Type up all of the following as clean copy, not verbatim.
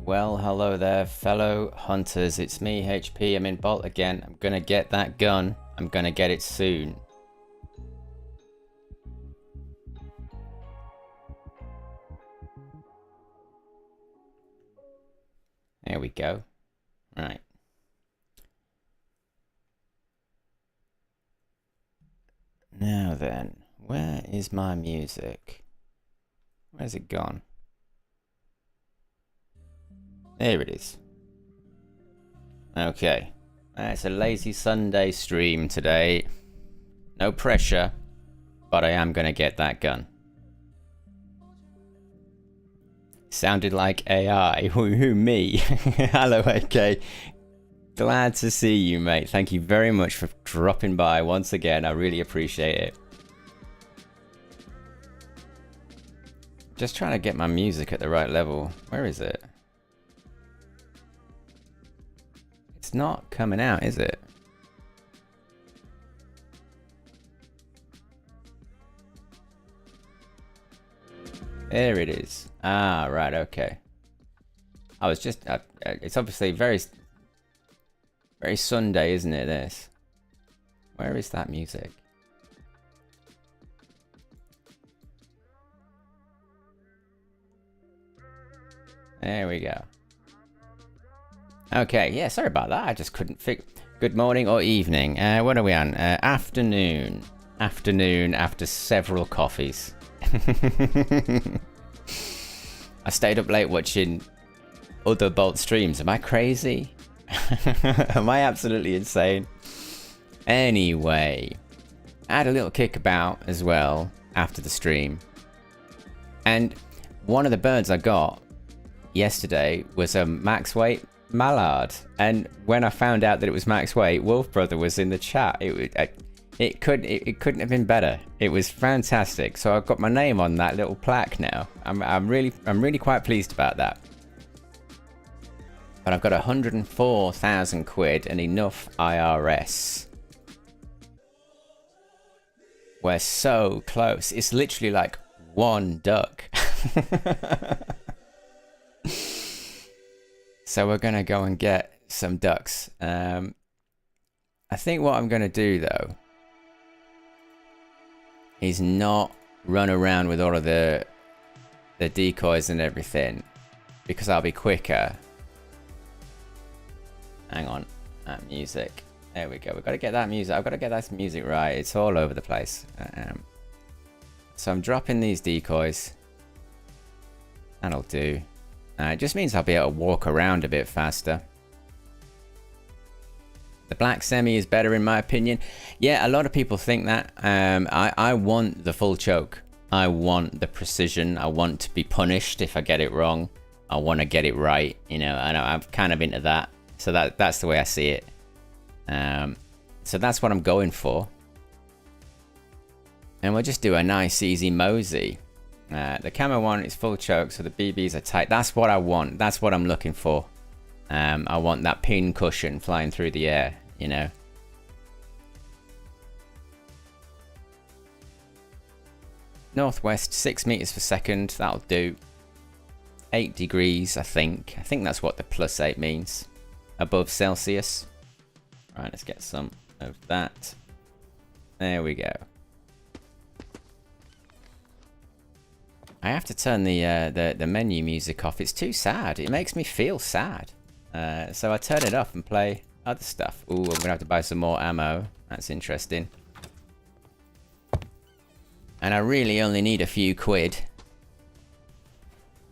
Well, hello there, fellow hunters. It's me, HP. I'm in BULT again. I'm gonna get that gun. I'm gonna get it soon. There we go. Right. Now then, where is my music? Where's it gone? There it is. Okay. It's a lazy Sunday stream today. No pressure, but I am gonna get that gun. Sounded like AI. Who, me? Hello, AK. Glad to see you, mate. Thank you very much for dropping by once again. I really appreciate it. Just trying to get my music at the right level. Where is it? It's not coming out, is it? There it is. Ah, right, okay. I was just... it's obviously very Sunday, isn't it, this? Where is that music? There we go. Okay, yeah, sorry about that. I just couldn't figure... Good morning or evening. What are we on? Afternoon. Afternoon after several coffees. I stayed up late watching other BULT streams. Am I crazy? Am I absolutely insane? Anyway, I had a little kickabout as well after the stream. And one of the birds I got yesterday was a max weight mallard. And when I found out that it was max weight, Wolf Brother was in the chat. It couldn't have been better. It was fantastic. So I've got my name on that little plaque now. I'm really quite pleased about that. But I've got 104,000 quid and enough IRS. We're so close. It's literally like one duck. So we're gonna go and get some ducks. I think what I'm gonna do though is not run around with all of the decoys and everything, because I'll be quicker. Hang on, that music. There we go. We've got to get that music. I've got to get that music right. It's all over the place. So I'm dropping these decoys. That'll do. It just means I'll be able to walk around a bit faster. The black semi is better in my opinion. Yeah, a lot of people think that. I want the full choke. I want the precision. I want to be punished if I get it wrong. I want to get it right. You know, I'm kind of into that. So that's the way I see it. So that's what I'm going for. And we'll just do a nice easy mosey. The camo one is full choke, so the BBs are tight. That's what I want. That's what I'm looking for. I want that pin cushion flying through the air, you know. Northwest, 6 meters per second. That'll do. 8 degrees, I think. I think that's what the +8 means. Above Celsius. Right, let's get some of that. There we go. I have to turn the menu music off. It's too sad. It makes me feel sad. So I turn it off and play other stuff. Ooh, I'm gonna have to buy some more ammo. That's interesting. And I really only need a few quid.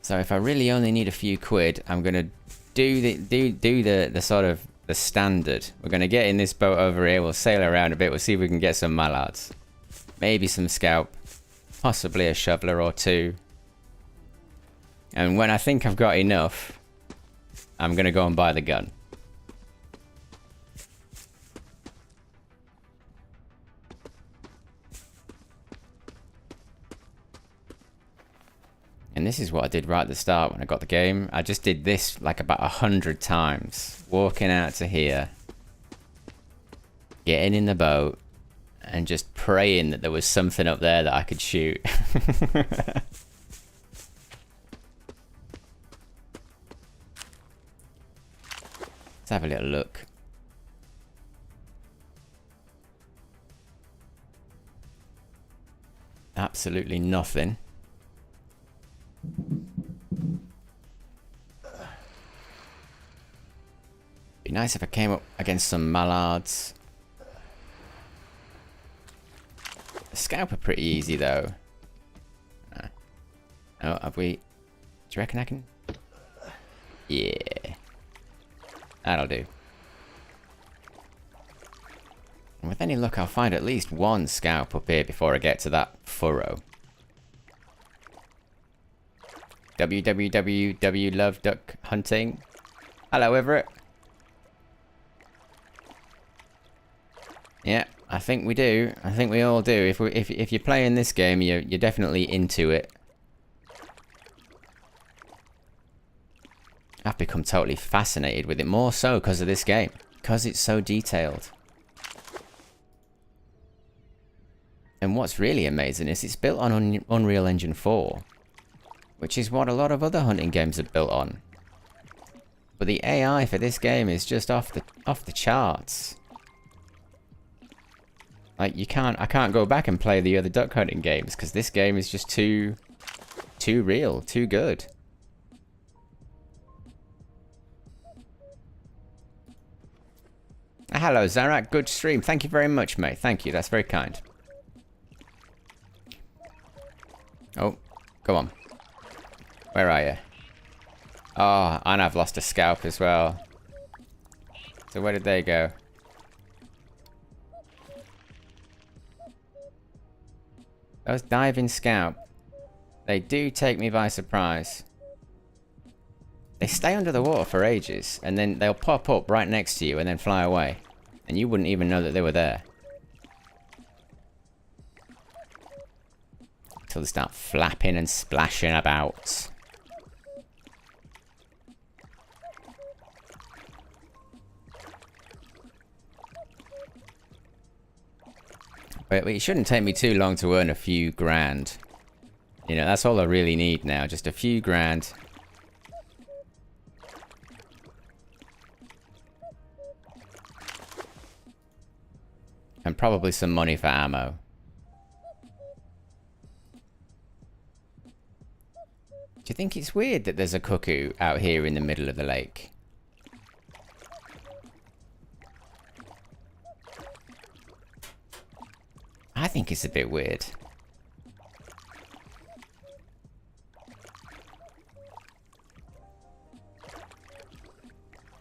So if I really only need a few quid, I'm gonna do the sort of the standard. We're gonna get in this boat over here. We'll sail around a bit. We'll see if we can get some mallards, maybe some scalp, possibly a shoveler or two. And when I think I've got enough, I'm gonna go and buy the gun. And this is what I did right at the start when I got the game. I just did this like about 100 times. Walking out to here, getting in the boat, and just praying that there was something up there that I could shoot. have a little look. Absolutely nothing. Be nice if I came up against some mallards. The scalp are pretty easy though. Oh, have we... Do you reckon I can... Yeah. That'll do. And with any luck, I'll find at least one scalp up here before I get to that furrow. www. Love Hunting. Hello, Everett. Yeah, I think we do. I think we all do. If you're playing this game, you're definitely into it. I've become totally fascinated with it, more so because of this game. Because it's so detailed. And what's really amazing is it's built on Unreal Engine 4. Which is what a lot of other hunting games are built on. But the AI for this game is just off the charts. Like, I can't go back and play the other duck hunting games, because this game is just too real, too good. Hello, Zarak. Good stream. Thank you very much, mate. Thank you. That's very kind. Oh, go on. Where are you? Oh, and I've lost a scalp as well. So where did they go? Those diving scalp. They do take me by surprise. They stay under the water for ages, and then they'll pop up right next to you and then fly away. And you wouldn't even know that they were there. Until they start flapping and splashing about. But it shouldn't take me too long to earn a few grand. You know, that's all I really need now, just a few grand. And probably some money for ammo. Do you think it's weird that there's a cuckoo out here in the middle of the lake? I think it's a bit weird.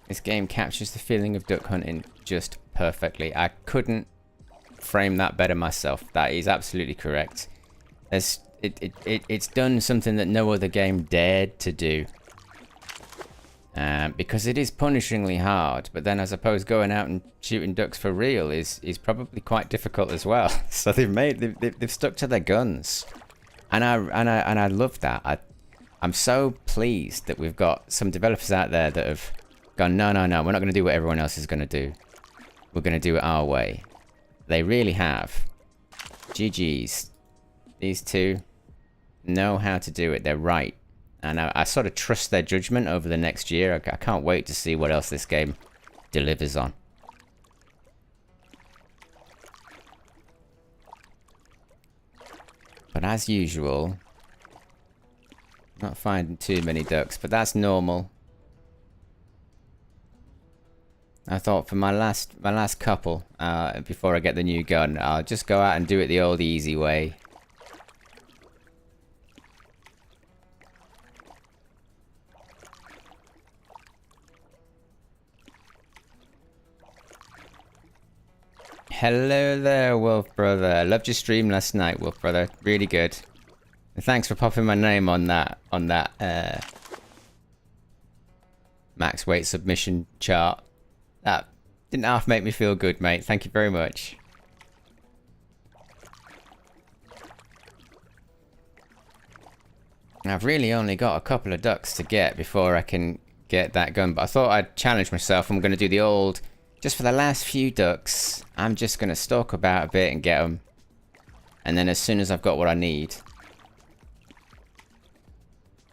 This game captures the feeling of duck hunting just perfectly. I couldn't frame that better myself. That is absolutely correct. It's done something that no other game dared to do. Because it is punishingly hard, but then I suppose going out and shooting ducks for real is probably quite difficult as well. So they've stuck to their guns, and I love that. I'm so pleased that we've got some developers out there that have gone, no, we're not going to do what everyone else is going to do. We're going to do it our way. They really have. GG's. These two know how to do it. They're right. And I sort of trust their judgment over the next year. I can't wait to see what else this game delivers on. But as usual, not finding too many ducks, but that's normal. I thought for my last couple, before I get the new gun, I'll just go out and do it the old easy way. Hello there, Wolf Brother. Loved your stream last night, Wolf Brother. Really good. And thanks for popping my name on that max weight submission chart. That didn't half make me feel good, mate. Thank you very much. I've really only got a couple of ducks to get before I can get that gun, but I thought I'd challenge myself. I'm going to do the old, just for the last few ducks, I'm just going to stalk about a bit and get them. And then as soon as I've got what I need,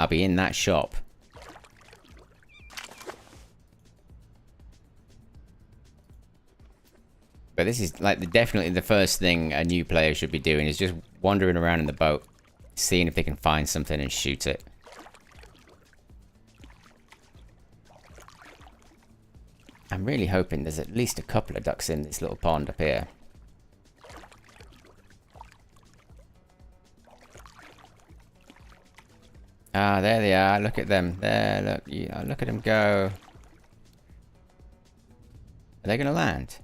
I'll be in that shop. But this is like definitely the first thing a new player should be doing, is just wandering around in the boat, seeing if they can find something and shoot it. I'm really hoping there's at least a couple of ducks in this little pond up here. Ah, there they are. Look at them. There, look. Yeah, look at them go. Are they going to land?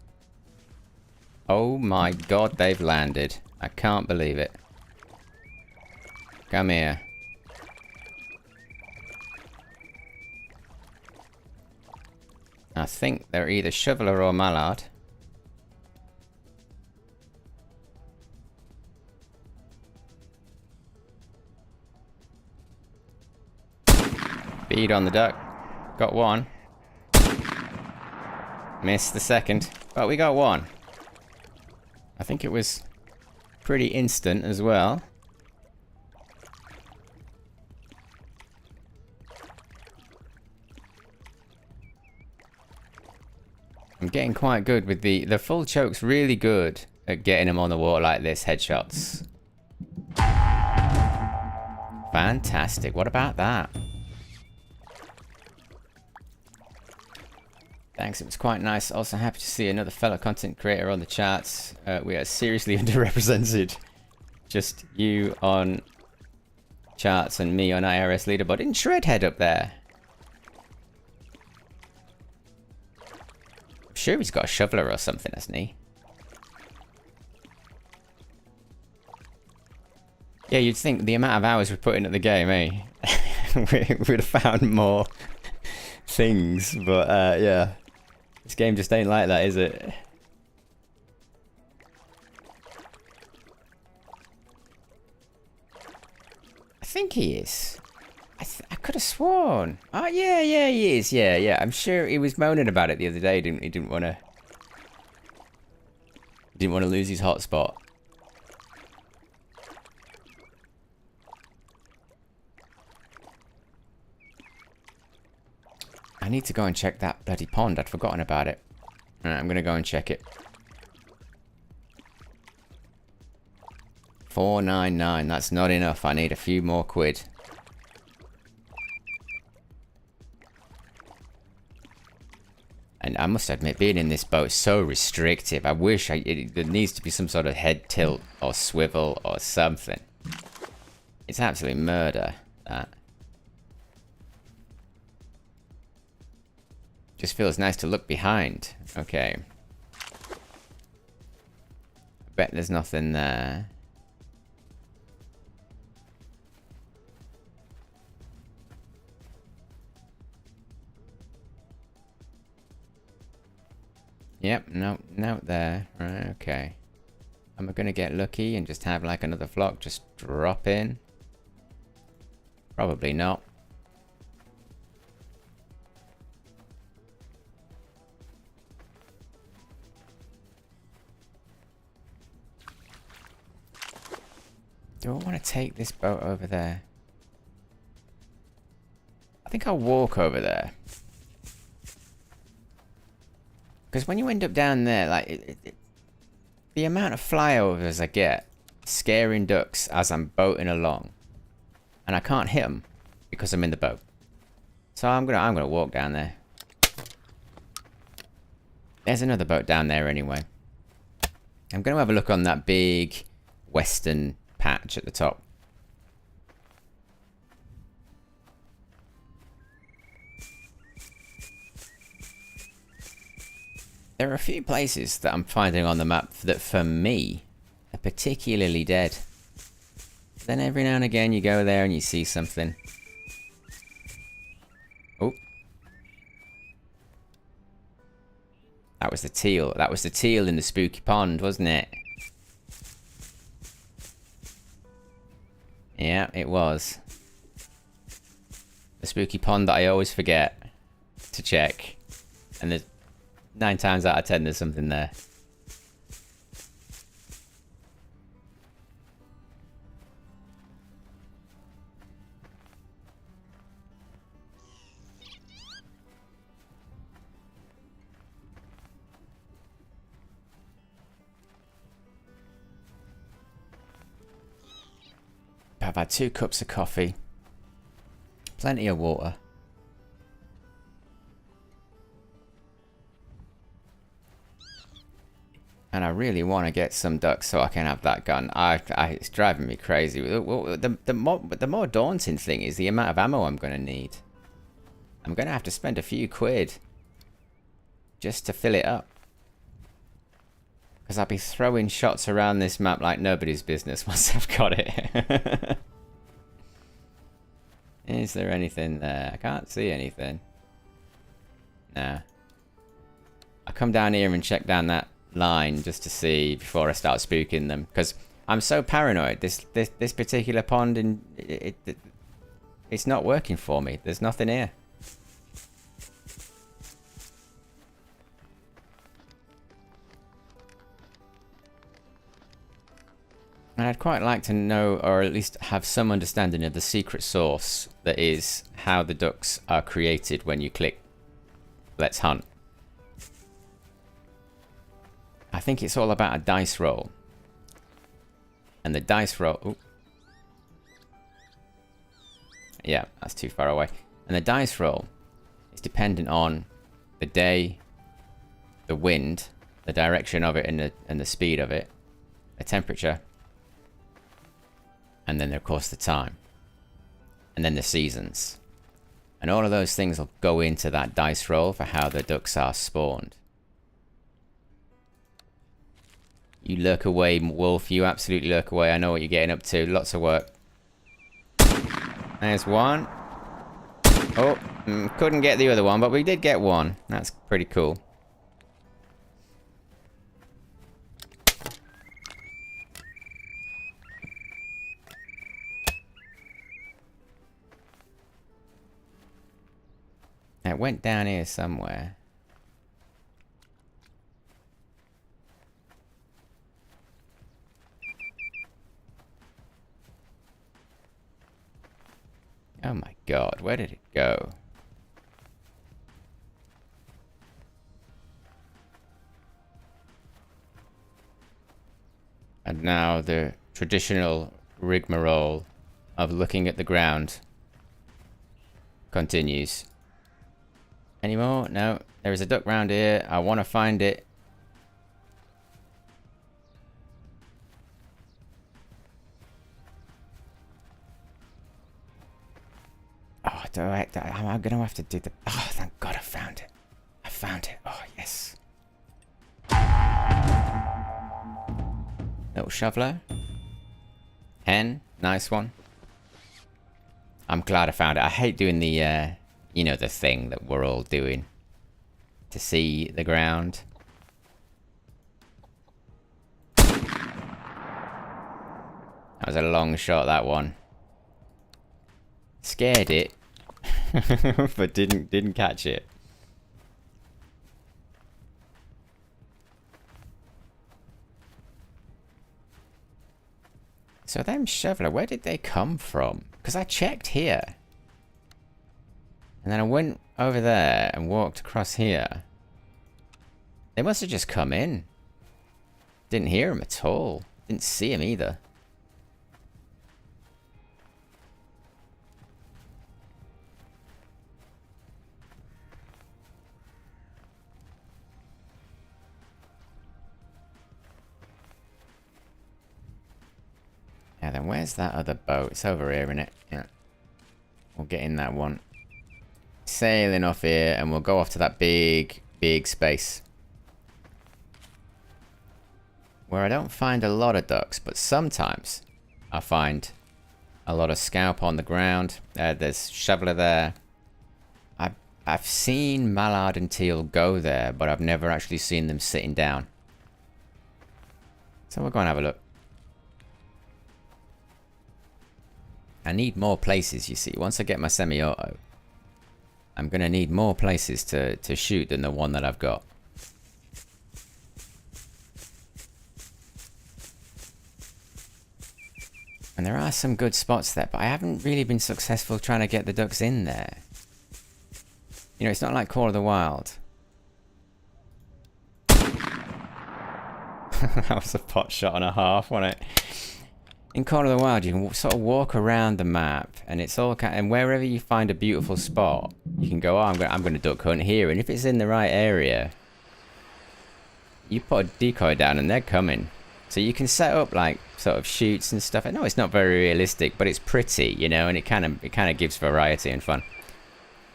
Oh my god, they've landed. I can't believe it. Come here. I think they're either shoveler or mallard. Feed on the duck. Got one. Missed the second. But we got one. I think it was pretty instant as well. I'm getting quite good with the full choke's really good at getting them on the water like this, headshots. Fantastic. What about that? Thanks, it was quite nice. Also happy to see another fellow content creator on the charts. We are seriously underrepresented. Just you on charts and me on IRS leaderboard. Didn't Shredhead up there? I'm sure he's got a shoveler or something, hasn't he? Yeah, you'd think the amount of hours we put in at the game, eh? we would have found more things, but yeah. This game just ain't like that, is it? I think he is. I could have sworn. Oh, yeah, he is. Yeah. I'm sure he was moaning about it the other day, didn't he? Didn't want to lose his hotspot. I need to go and check that bloody pond. I'd forgotten about it. Alright, I'm going to go and check it. 499. That's not enough. I need a few more quid. And I must admit, being in this boat is so restrictive. I wish there needs to be some sort of head tilt or swivel or something. It's absolutely murder, that. Just feels nice to look behind. Okay. I bet there's nothing there. Yep, no there. Right, okay. Am I gonna get lucky and just have like another flock just drop in? Probably not. Do I want to take this boat over there? I think I'll walk over there. Because when you end up down there, like, the amount of flyovers I get, scaring ducks as I'm boating along, and I can't hit them because I'm in the boat. So I'm gonna walk down there. There's another boat down there anyway. I'm gonna have a look on that big western patch at the top. There are a few places that I'm finding on the map that for me are particularly dead. Then every now and again you go there and you see something. Oh. That was the teal. That was the teal in the spooky pond, wasn't it? Yeah, it was. The spooky pond that I always forget to check. And there's 9 times out of 10 there's something there. I've had 2 cups of coffee. Plenty of water. And I really want to get some ducks so I can have that gun. It's driving me crazy. The more daunting thing is the amount of ammo I'm going to need. I'm going to have to spend a few quid just to fill it up. Because I'll be throwing shots around this map like nobody's business once I've got it. Is there anything there? I can't see anything. Nah. I'll come down here and check down that line just to see before I start spooking them. Because I'm so paranoid. This particular pond, it's not working for me. There's nothing here. And I'd quite like to know, or at least have some understanding of the secret source that is how the ducks are created when you click Let's Hunt. I think it's all about a dice roll. And the dice roll... Ooh. Yeah, that's too far away. And the dice roll is dependent on the day, the wind, the direction of it and the speed of it, the temperature, and then of course the time, and then the seasons. And all of those things will go into that dice roll for how the ducks are spawned. You lurk away, Wolf. You absolutely lurk away. I know what you're getting up to. Lots of work. There's one. Oh, couldn't get the other one, but we did get one. That's pretty cool. It went down here somewhere. Oh my god, where did it go? And now the traditional rigmarole of looking at the ground continues. Any more? No. There is a duck round here. I want to find it. Oh, I'm going to have to do the... Oh, thank God I found it. I found it. Oh, yes. Little shoveler. Hen. Nice one. I'm glad I found it. I hate doing the... you know, the thing that we're all doing to see the ground. That was a long shot, that one. Scared it, but didn't catch it. So them shoveler, where did they come from? Because I checked here. And then I went over there and walked across here. They must have just come in. Didn't hear them at all. Didn't see them either. Yeah, then where's that other boat? It's over here, isn't it? Yeah. We'll get in that one. Sailing off here, and we'll go off to that big space. Where I don't find a lot of ducks, but sometimes I find a lot of scalp on the ground. There's shoveler there. I've seen mallard and teal go there, but I've never actually seen them sitting down. So we'll go and have a look. I need more places, you see. Once I get my semi-auto, I'm going to need more places to shoot than the one that I've got. And there are some good spots there, but I haven't really been successful trying to get the ducks in there. You know, it's not like Call of the Wild. That was a pot shot and a half, wasn't it? In Call of the Wild, you can sort of walk around the map, and it's all and wherever you find a beautiful spot, you can go, oh, I'm going to duck hunt here, and if it's in the right area, you put a decoy down and they're coming. So you can set up like sort of shoots and stuff. I know it's not very realistic, but it's pretty, you know, and it kind of gives variety and fun.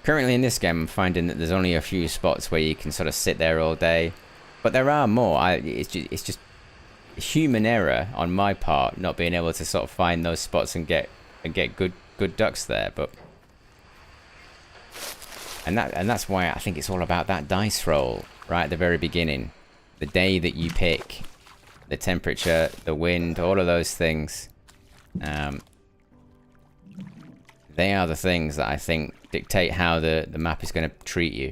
Currently in this game, I'm finding that there's only a few spots where you can sort of sit there all day, but there are more. It's just human error on my part not being able to sort of find those spots and get good ducks there. But and that's why I think it's all about that dice roll right at the very beginning, the day that you pick, the temperature, the wind, all of those things. They are the things that I think dictate how the map is going to treat you.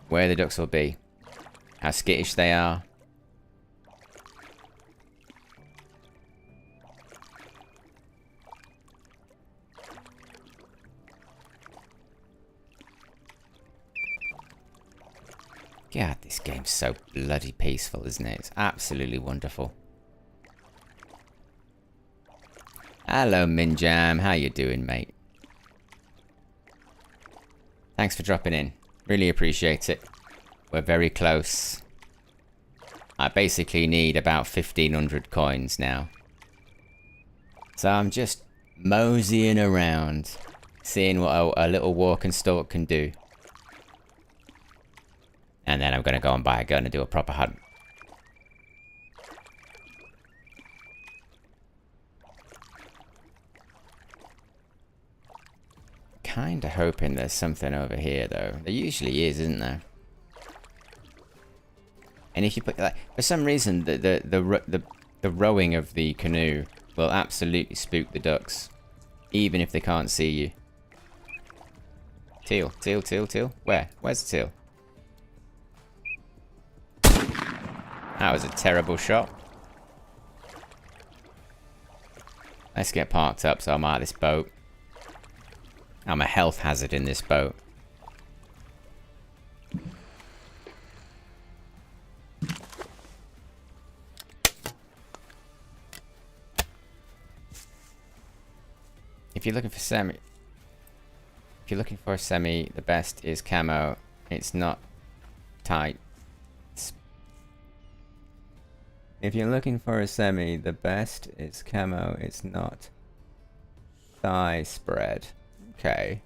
Where the ducks will be. How skittish they are. God, this game's so bloody peaceful, isn't it? It's absolutely wonderful. Hello, Minjam. How you doing, mate? Thanks for dropping in. Really appreciate it. We're very close. I basically need about 1,500 coins now. So I'm just moseying around, seeing what a little walk and stalk can do. And then I'm going to go and buy a gun and do a proper hunt. Kinda hoping there's something over here, though. There usually is, isn't there? And if you put like, for some reason, the rowing of the canoe will absolutely spook the ducks, even if they can't see you. Teal, teal, teal, teal. Where? Where's the teal? That was a terrible shot. Let's get parked up so I'm out of this boat. I'm a health hazard in this boat. If you're looking for a semi, the best is camo. It's not tight. If you're looking for a semi, the best is camo. It's not thigh spread. Okay.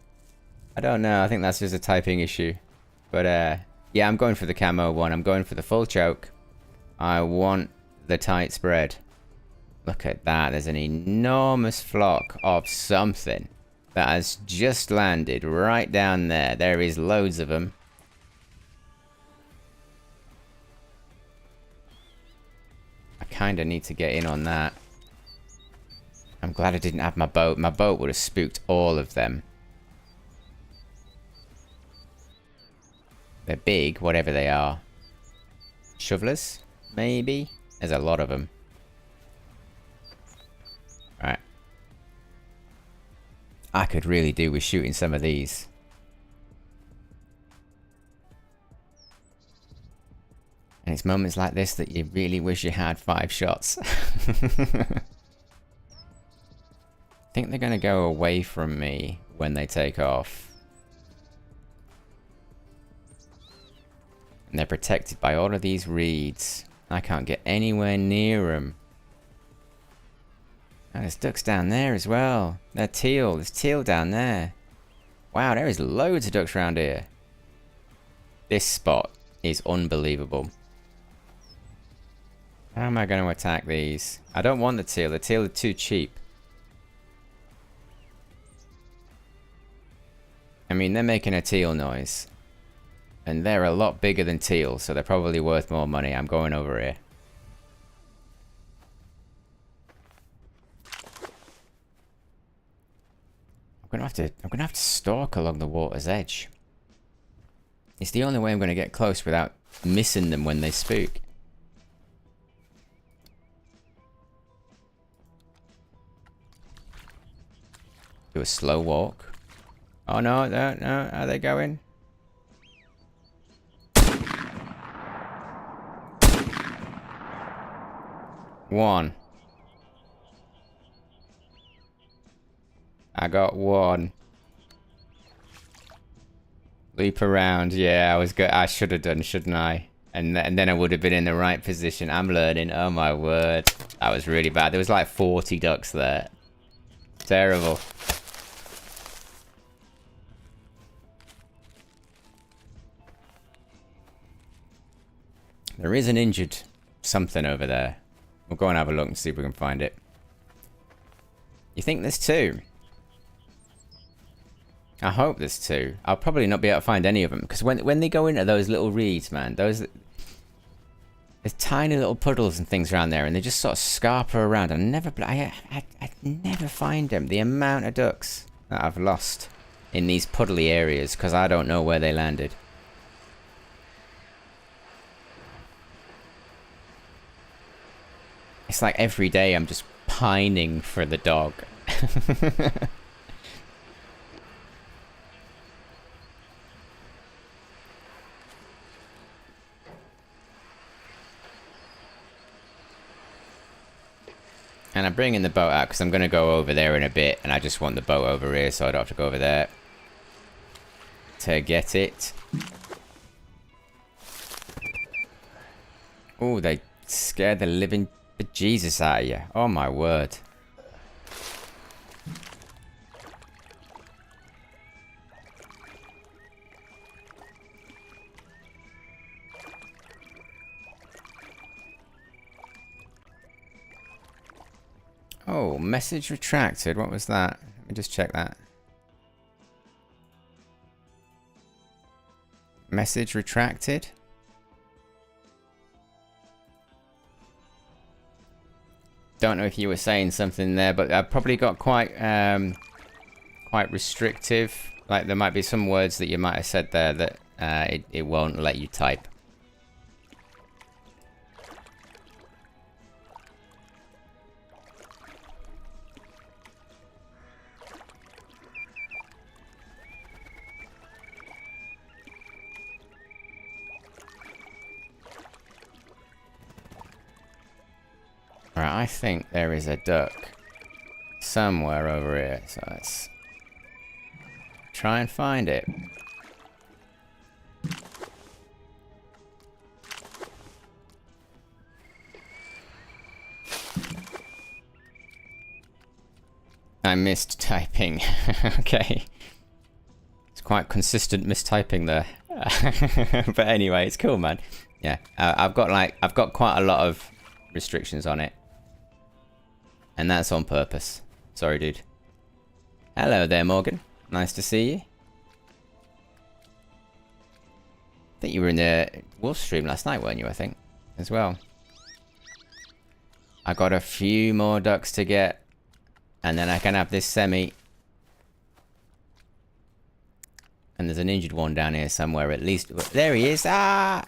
I don't know. I think that's just a typing issue. But yeah, I'm going for the camo one. I'm going for the full choke. I want the tight spread. Look at that. There's an enormous flock of something that has just landed right down there. There is loads of them. I kind of need to get in on that. I'm glad I didn't have my boat. My boat would have spooked all of them. They're big, whatever they are. Shovelers? Maybe? There's a lot of them. Right. I could really do with shooting some of these. And it's moments like this that you really wish you had 5 shots. I think they're going to go away from me when they take off. And they're protected by all of these reeds. I can't get anywhere near them. Oh, there's ducks down there as well. They're teal. There's teal down there. Wow, there is loads of ducks around here. This spot is unbelievable. How am I going to attack these? I don't want the teal. The teal are too cheap. I mean, they're making a teal noise. And they're a lot bigger than teal, so they're probably worth more money. I'm going over here. I'm gonna have to stalk along the water's edge. It's the only way I'm gonna get close without missing them when they spook. Do a slow walk. Oh no, no, no, are they going? One. I got one. Leap around. Yeah, I was good. I should have done, shouldn't I? And then I would have been in the right position. I'm learning. Oh my word. That was really bad. There was like 40 ducks there. Terrible. There is an injured something over there. We'll go and have a look and see if we can find it. You think there's two? I hope there's two. I'll probably not be able to find any of them. Because when they go into those little reeds, man, there's tiny little puddles and things around there. And they just sort of scarper around. I never find them. The amount of ducks that I've lost in these puddly areas. Because I don't know where they landed. It's like every day I'm just pining for the dog. And I'm bringing the boat out because I'm going to go over there in a bit. And I just want the boat over here so I don't have to go over there to get it. Oh, they scared the living bejesus out of you. Oh my word. Oh, message retracted. What was that? Let me just check that. Message retracted? Don't know if you were saying something there, but I probably got quite restrictive. Like there might be some words that you might have said there that it won't let you type. Right, I think there is a duck somewhere over here, so let's try and find it. I missed typing. Okay. It's quite consistent mistyping there. But anyway, it's cool, man. Yeah, I've got quite a lot of restrictions on it. And that's on purpose. Sorry, dude. Hello there, Morgan. Nice to see you. I think you were in the Wolf stream last night, weren't you, I think? As well. I got a few more ducks to get. And then I can have this semi. And there's an injured one down here somewhere at least. There he is. Ah!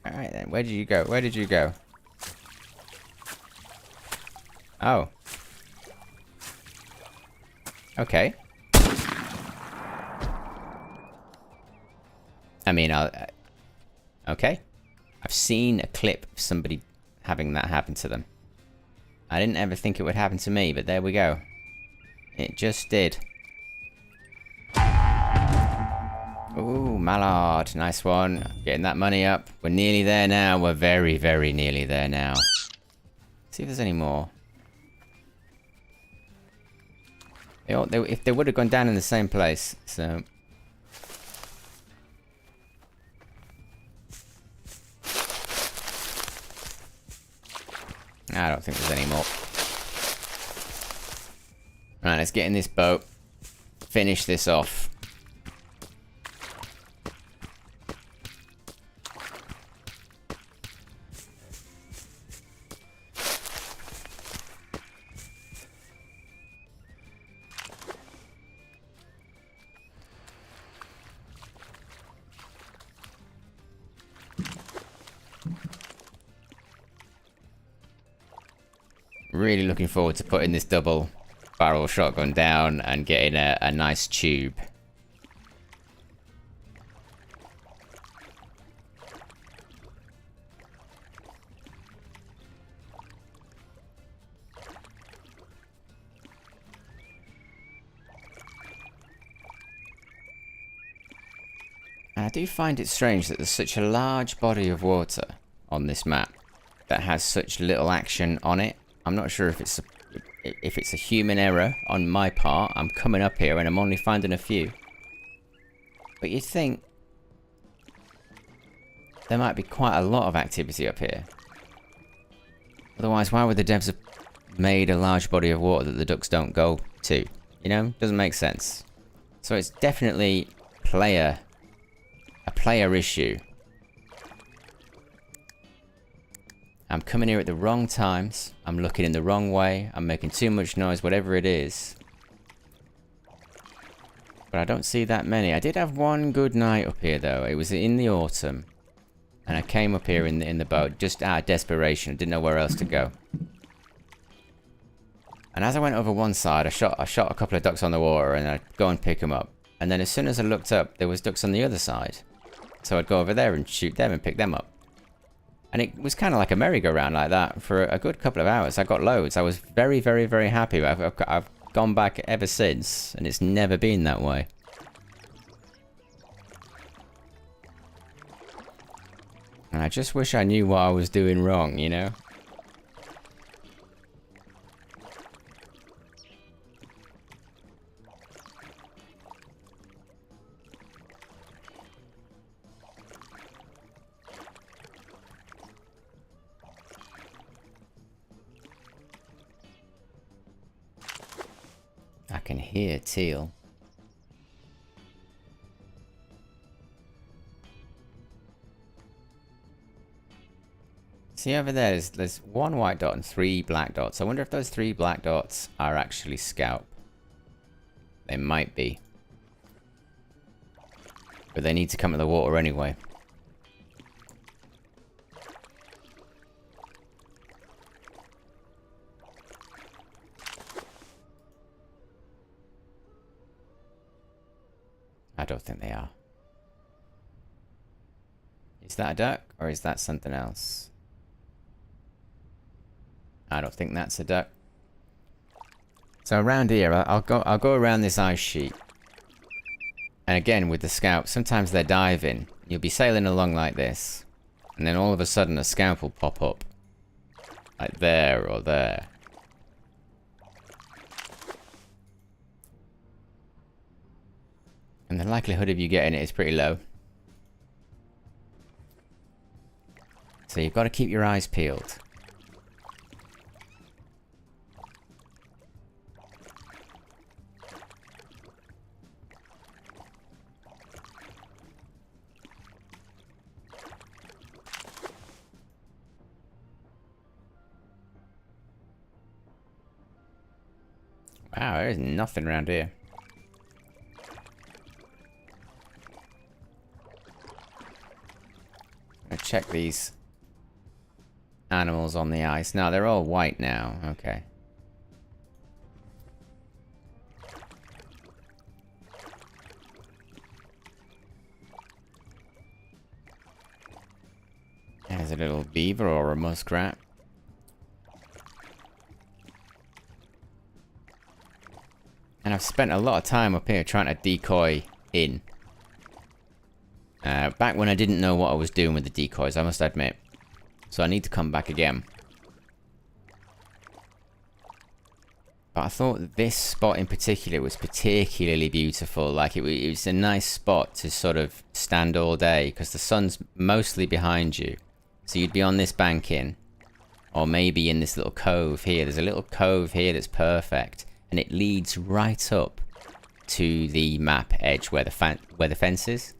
Alright then, where did you go? Where did you go? Oh. Okay. I mean, okay. I've seen a clip of somebody having that happen to them. I didn't ever think it would happen to me, but there we go. It just did. Ooh, mallard. Nice one. Getting that money up. We're nearly there now. We're very, very nearly there now. See if there's any more. If they would have gone down in the same place, so... I don't think there's any more. Right, let's get in this boat. Finish this off. Really looking forward to putting this double barrel shotgun down and getting a nice tube. I do find it strange that there's such a large body of water on this map that has such little action on it. I'm not sure if it's a human error on my part. I'm coming up here and I'm only finding a few. But you'd think there might be quite a lot of activity up here. Otherwise, why would the devs have made a large body of water that the ducks don't go to? You know? Doesn't make sense. So it's definitely a player issue. I'm coming here at the wrong times. I'm looking in the wrong way. I'm making too much noise, whatever it is. But I don't see that many. I did have one good night up here, though. It was in the autumn. And I came up here in the boat just out of desperation. I didn't know where else to go. And as I went over one side, I shot a couple of ducks on the water and I'd go and pick them up. And then as soon as I looked up, there was ducks on the other side. So I'd go over there and shoot them and pick them up. And it was kind of like a merry-go-round like that for a good couple of hours. I got loads. I was very, very, very happy. I've gone back ever since, and it's never been that way. And I just wish I knew what I was doing wrong, you know? I can hear teal. See over there, there's one white dot and 3 black dots. I wonder if those 3 black dots are actually scalp. They might be. But they need to come to the water anyway. I don't think they are. Is that a duck or is that something else? I don't think that's a duck. So around here, I'll go around this ice sheet. And again with the scout, sometimes they're diving. You'll be sailing along like this, and then all of a sudden a scout will pop up. Like there or there. And the likelihood of you getting it is pretty low. So you've got to keep your eyes peeled. Wow, there is nothing around here. I'm gonna check these animals on the ice. No, they're all white now. Okay. There's a little beaver or a muskrat. And I've spent a lot of time up here trying to decoy in. Back when I didn't know what I was doing with the decoys, I must admit. So I need to come back again. But I thought this spot in particular was particularly beautiful. Like it was a nice spot to sort of stand all day because the sun's mostly behind you. So you'd be on this banking, or maybe in this little cove here. There's a little cove here that's perfect. And it leads right up to the map edge where the fence is.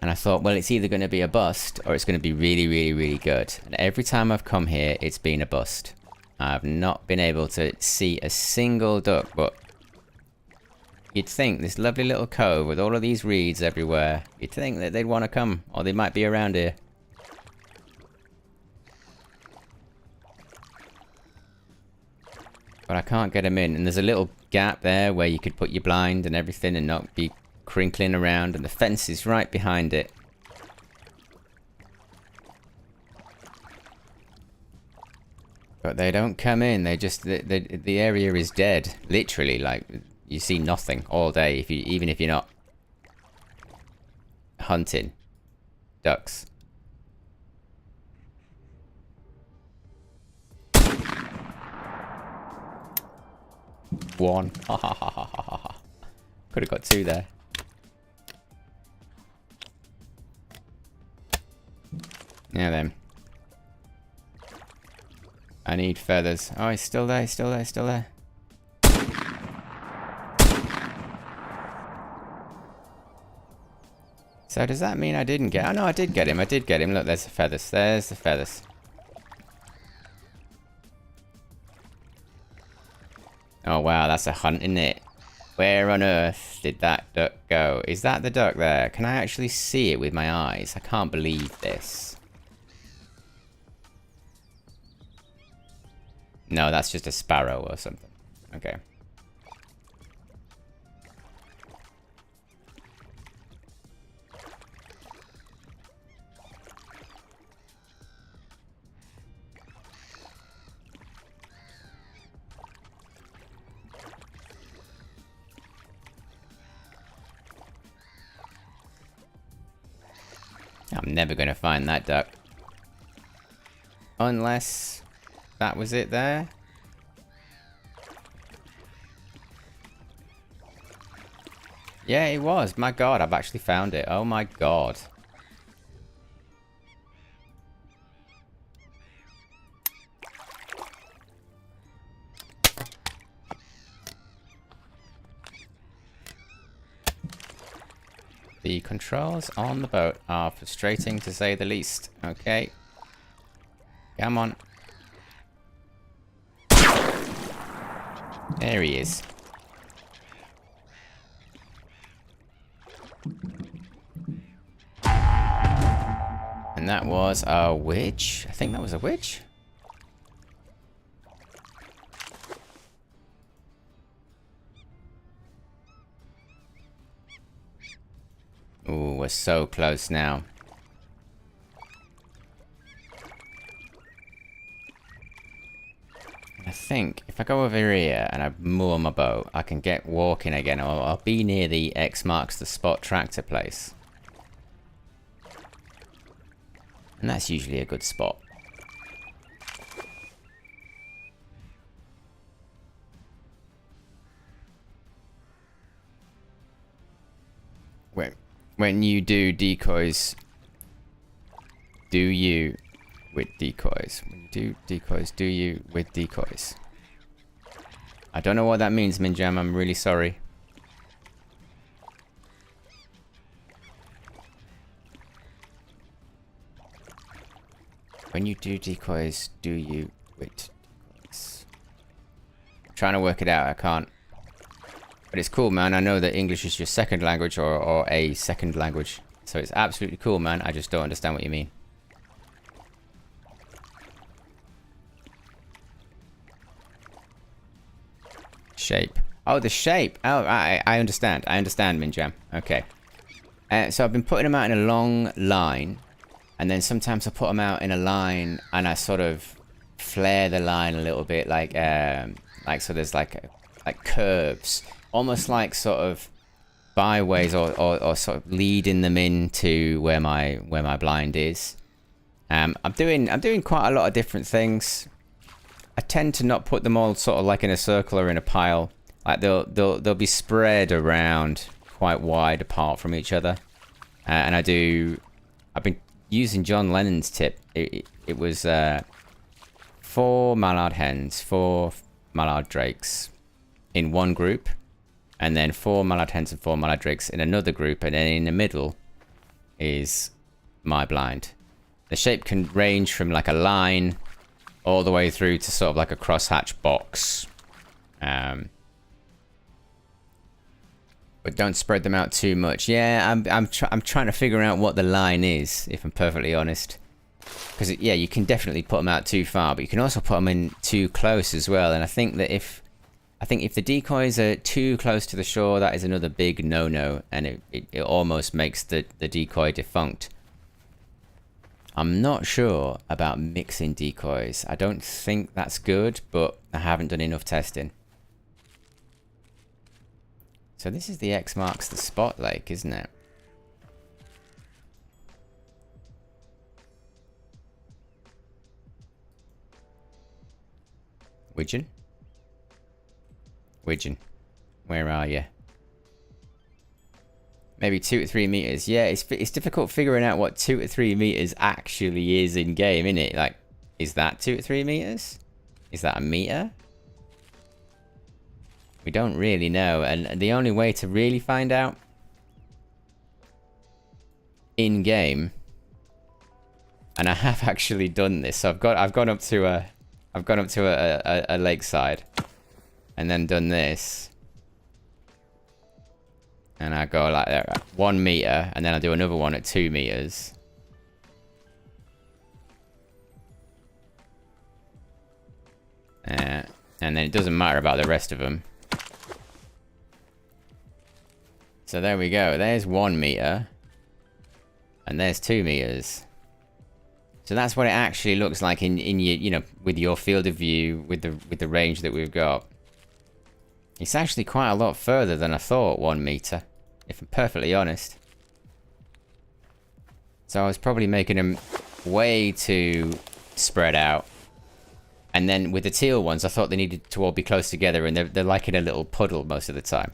And I thought, well, it's either going to be a bust or it's going to be really, really, really good. And every time I've come here, it's been a bust. I've not been able to see a single duck, but you'd think this lovely little cove with all of these reeds everywhere, you'd think that they'd want to come, or they might be around here. But I can't get them in, and there's a little gap there where you could put your blind and everything and not be crinkling around, and the fence is right behind it. But they don't come in, they just, the area is dead, literally, like, you see nothing all day, even if you're not hunting ducks. One. Ha ha ha ha ha ha. Could have got two there. Now then. I need feathers. Oh, he's still there, he's still there, he's still there. So does that mean I didn't get... Oh no, I did get him, I did get him. Look, there's the feathers. There's the feathers. Oh wow, that's a hunt, isn't it? Where on earth did that duck go? Is that the duck there? Can I actually see it with my eyes? I can't believe this. No, that's just a sparrow or something. Okay. I'm never going to find that duck. Unless that was it there. Yeah, it was. My god, I've actually found it. Oh my god. The controls on the boat are frustrating to say the least. Okay. Come on. There he is. And that was a witch? I think that was a witch? Ooh, we're so close now. I think if I go over here and I moor my boat, I can get walking again, or I'll be near the X marks the spot tractor place. And that's usually a good spot. When you do decoys, do you with decoys? When you do decoys, do you with decoys? I don't know what that means, Minjam. I'm really sorry. When you do decoys, do you with decoys? I'm trying to work it out. I can't. But it's cool, man. I know that English is your second language or a second language. So it's absolutely cool, man. I just don't understand what you mean. Shape. Oh, the shape. Oh, I understand. I understand, Minjam. Okay. So I've been putting them out in a long line. And then sometimes I put them out in a line and I sort of flare the line a little bit. Like so there's like curves. Almost like sort of byways or sort of leading them into where my blind is. I'm doing quite a lot of different things. I tend to not put them all sort of like in a circle or in a pile. Like they'll be spread around quite wide apart from each other. And I've been using John Lennon's tip. It was 4 mallard hens, 4 mallard drakes in one group. And then 4 mallard hens and 4 mallard drakes in another group. And then in the middle is my blind. The shape can range from like a line all the way through to sort of like a crosshatch box. But don't spread them out too much. Yeah, I'm trying to figure out what the line is, if I'm perfectly honest. Because, yeah, you can definitely put them out too far, but you can also put them in too close as well. And I think that if the decoys are too close to the shore, that is another big no-no, and it almost makes the decoy defunct. I'm not sure about mixing decoys. I don't think that's good, but I haven't done enough testing. So this is the X marks the spot lake, isn't it? Widgeon? Widgeon. Where are you? Maybe 2 to 3 meters. Yeah, it's difficult figuring out what 2 to 3 meters actually is in game, isn't it? Like, is that 2 to 3 meters? Is that a meter? We don't really know, and the only way to really find out in game, and I have actually done this. So I've gone up to a lakeside, and then done this. And I go like that, 1 meter, and then I do another one at 2 meters. And then it doesn't matter about the rest of them. So there we go. There's 1 meter. And there's 2 meters. So that's what it actually looks like in your, you know, with your field of view, with the range that we've got. It's actually quite a lot further than I thought, 1 meter. If I'm perfectly honest. So I was probably making them way too spread out. And then with the teal ones, I thought they needed to all be close together, and they're like in a little puddle most of the time.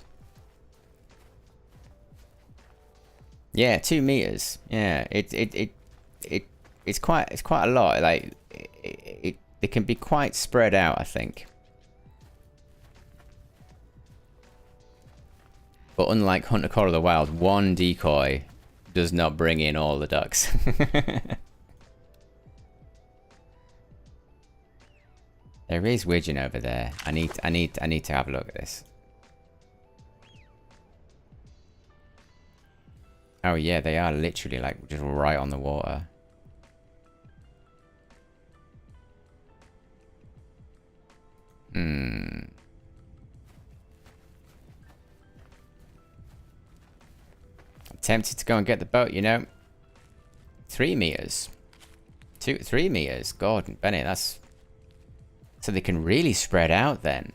Yeah, 2 meters. Yeah, it's quite a lot. Like it can be quite spread out, I think. But unlike Hunter Call of the Wild, 1 decoy does not bring in all the ducks. There is widgeon over there. I need to have a look at this. Oh yeah, they are literally like just right on the water. I'm tempted to go and get the boat, you know. 3 meters. 3 meters. God, Bennett, that's... So they can really spread out then.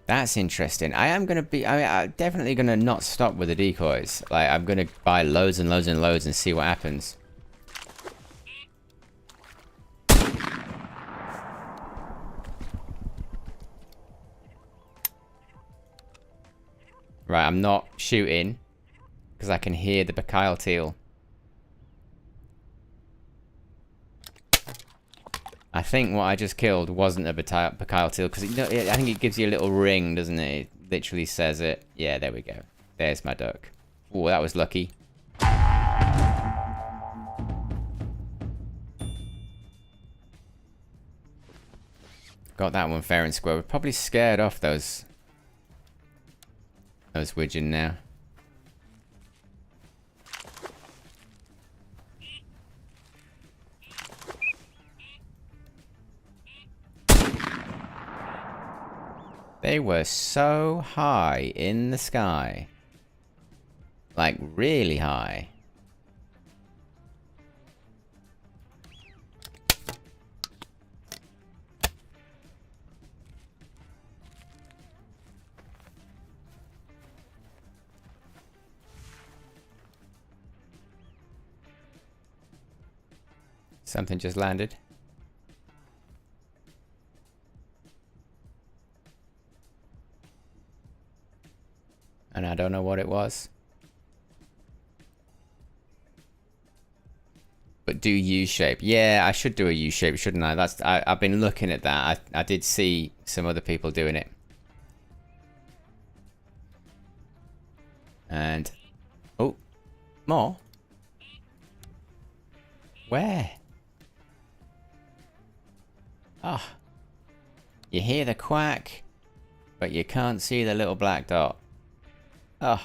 That's interesting. I'm definitely going to not stop with the decoys. Like, I'm going to buy loads and loads and loads and see what happens. Right, I'm not shooting because I can hear the bacile teal. I think what I just killed wasn't a bacile teal because I think it gives you a little ring, doesn't it? It literally says it. Yeah, there we go. There's my duck. Oh, that was lucky. Got that one fair and square. We're probably scared off those widgeon now. They were so high in the sky. Like, really high. Something just landed. And I don't know what it was. But do U-shape. Yeah, I should do a U-shape, shouldn't I? I've been looking at that. I did see some other people doing it. And... Oh. More? Where? Ah. Oh. You hear the quack, but you can't see the little black dot. Oh.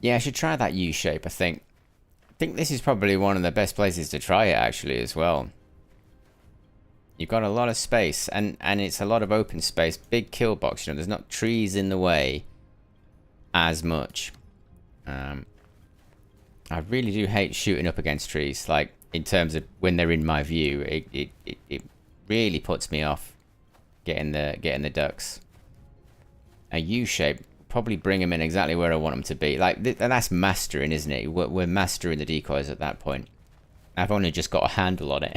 Yeah, I should try that U-shape, I think. I think this is probably one of the best places to try it, actually, as well. You've got a lot of space, and it's a lot of open space. Big kill box, you know, there's not trees in the way as much. I really do hate shooting up against trees, like, in terms of when they're in my view. It really puts me off getting the ducks. A U-shape, probably bring them in exactly where I want them to be. Like, and that's mastering, isn't it? We're mastering the decoys at that point. I've only just got a handle on it.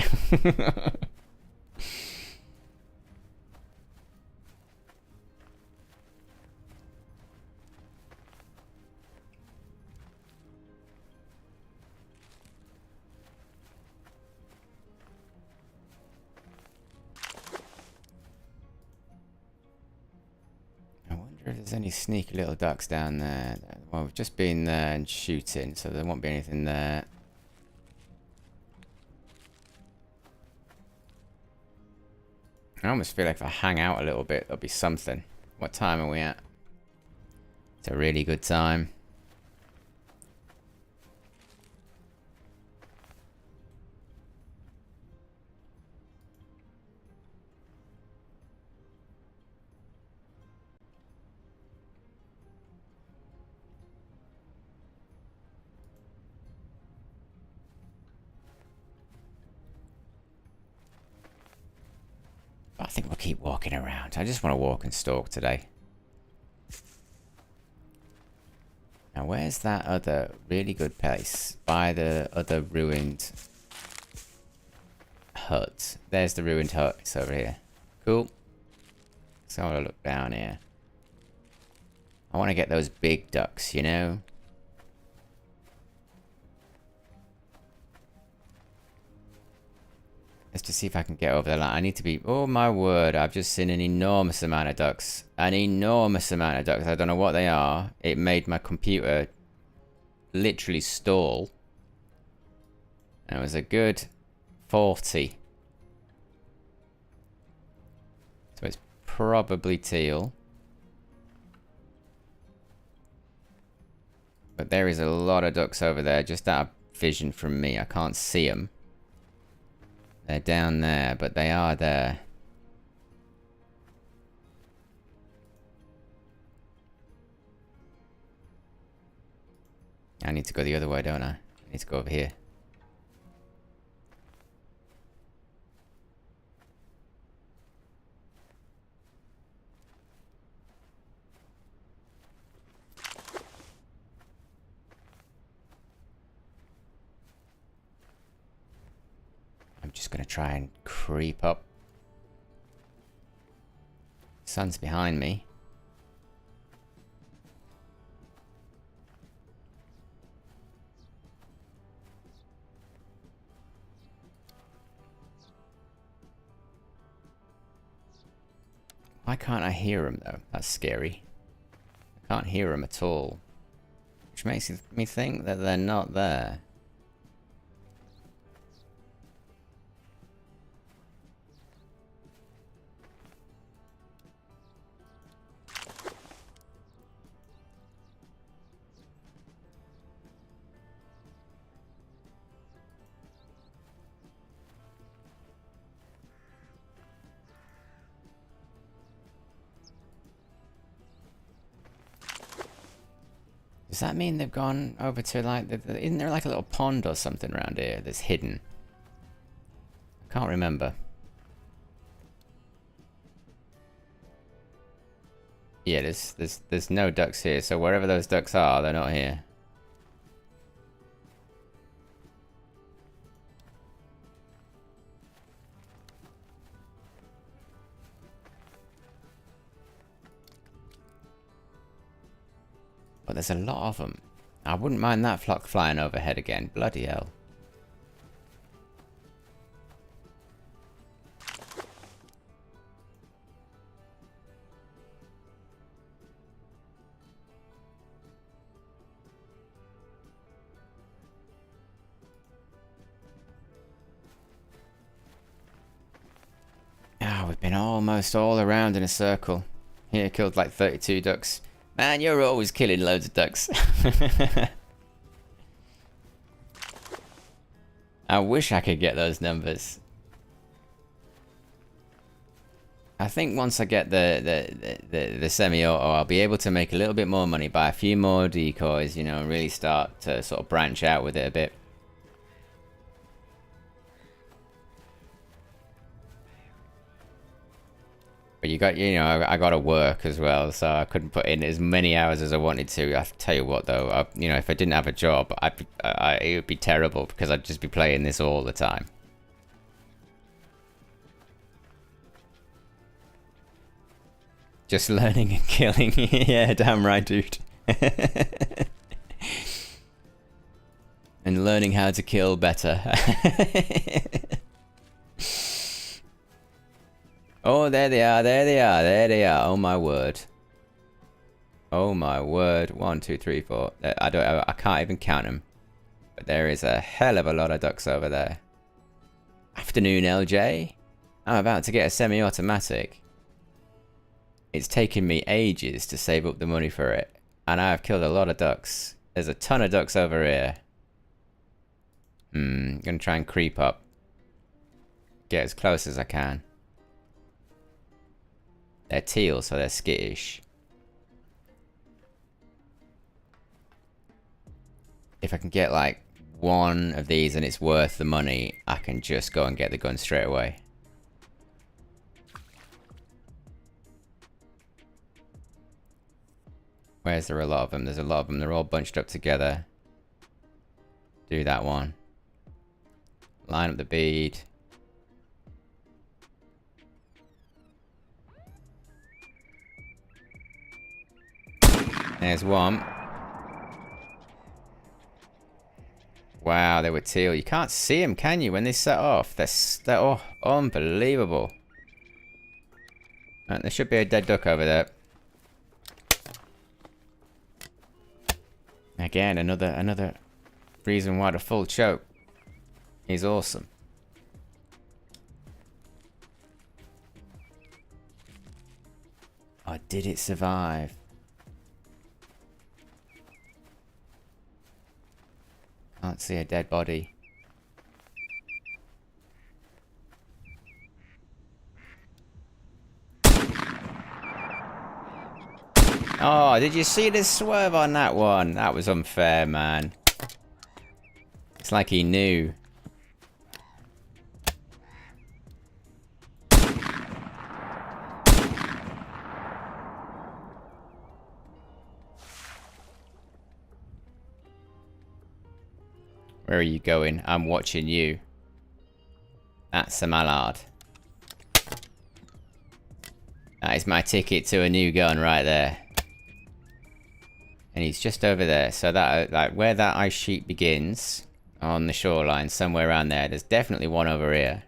I wonder if there's any sneaky little ducks down there. Well, we've just been there and shooting, so there won't be anything there. I almost feel like if I hang out a little bit, there'll be something. What time are we at? It's a really good time. I think we'll keep walking around. I just want to walk and stalk today. Now, where's that other really good place? By the other ruined hut. There's the ruined hut. It's over here. Cool. So I'll look down here. I want to get those big ducks, you know? Let's just see if I can get over the line. I need to be... Oh, my word. I've just seen an enormous amount of ducks. An enormous amount of ducks. I don't know what they are. It made my computer literally stall. And it was a good 40. So it's probably teal. But there is a lot of ducks over there just out of vision from me. I can't see them. They're down there, but they are there. I need to go the other way, don't I? I need to go over here. I'm just going to try and creep up. Sun's behind me. Why can't I hear them though? That's scary. I can't hear them at all. Which makes me think that they're not there. Does that mean they've gone over to like... Isn't there like a little pond or something around here that's hidden? I can't remember. Yeah, there's no ducks here, so wherever those ducks are, they're not here. But there's a lot of them. I wouldn't mind that flock flying overhead again. Bloody hell. Ah, we've been almost all around in a circle. Here, killed like 32 ducks. Man, you're always killing loads of ducks. I wish I could get those numbers. I think once I get the semi-auto, I'll be able to make a little bit more money, buy a few more decoys, you know, and really start to sort of branch out with it a bit. But I got to work as well, so I couldn't put in as many hours as I wanted to. I tell you what, though, if I didn't have a job, it would be terrible because I'd just be playing this all the time. Just learning and killing. Yeah, damn right, dude. And learning how to kill better. Oh, there they are, there they are, there they are. Oh my word. Oh my word. 1, 2, 3, 4. I can't even count them. But there is a hell of a lot of ducks over there. Afternoon, LJ. I'm about to get a semi-automatic. It's taken me ages to save up the money for it. And I have killed a lot of ducks. There's a ton of ducks over here. Gonna try and creep up. Get as close as I can. They're teal, so they're skittish. If I can get like one of these and it's worth the money, I can just go and get the gun straight away. Where's there a lot of them? There's a lot of them. They're all bunched up together. Do that one. Line up the bead. There's one. Wow, they were teal. You can't see them, can you, when they set off? They're unbelievable. There should be a dead duck over there. Again, another reason why the full choke is awesome. Oh, did it survive? Can't see a dead body. Oh, did you see the swerve on that one? That was unfair, man. It's like he knew. Where are you going? I'm watching you. That's a mallard. That is my ticket to a new gun right there. And he's just over there. So that, like, where that ice sheet begins on the shoreline, somewhere around there, there's definitely one over here.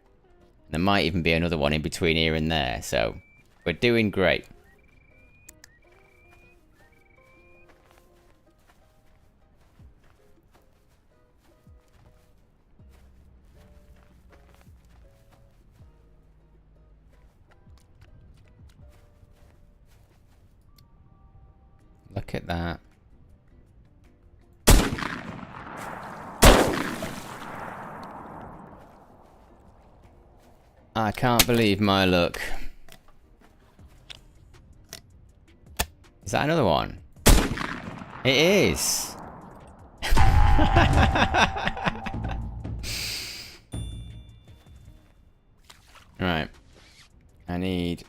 There might even be another one in between here and there. So we're doing great. Look at that. I can't believe my luck. Is that another one? It is. Right. I need...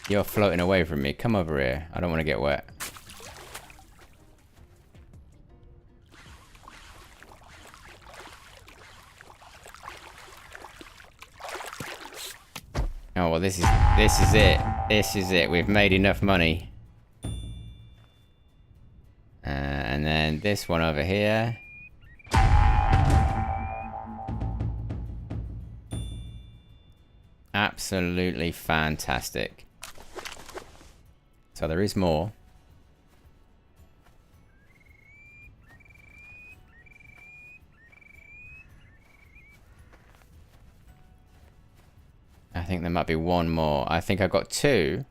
You're floating away from me. Come over here. I don't want to get wet. Oh, well, this is it. This is it. We've made enough money. And then this one over here. Absolutely fantastic. So there is more. I think there might be one more. I think I got two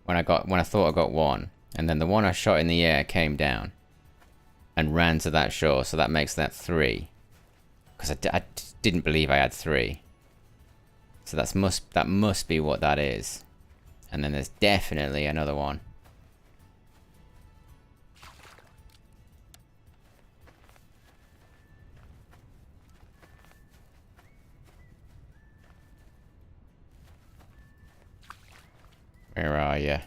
when I thought I got one, and then the one I shot in the air came down and ran to that shore, so that makes that 3. Because I didn't believe I had 3. So that must be what that is. And then there's definitely another one. Where are you?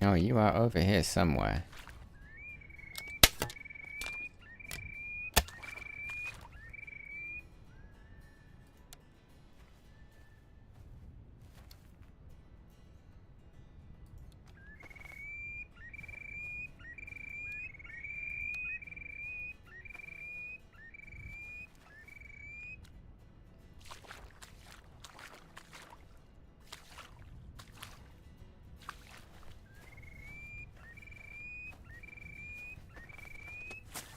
Oh, you are over here somewhere.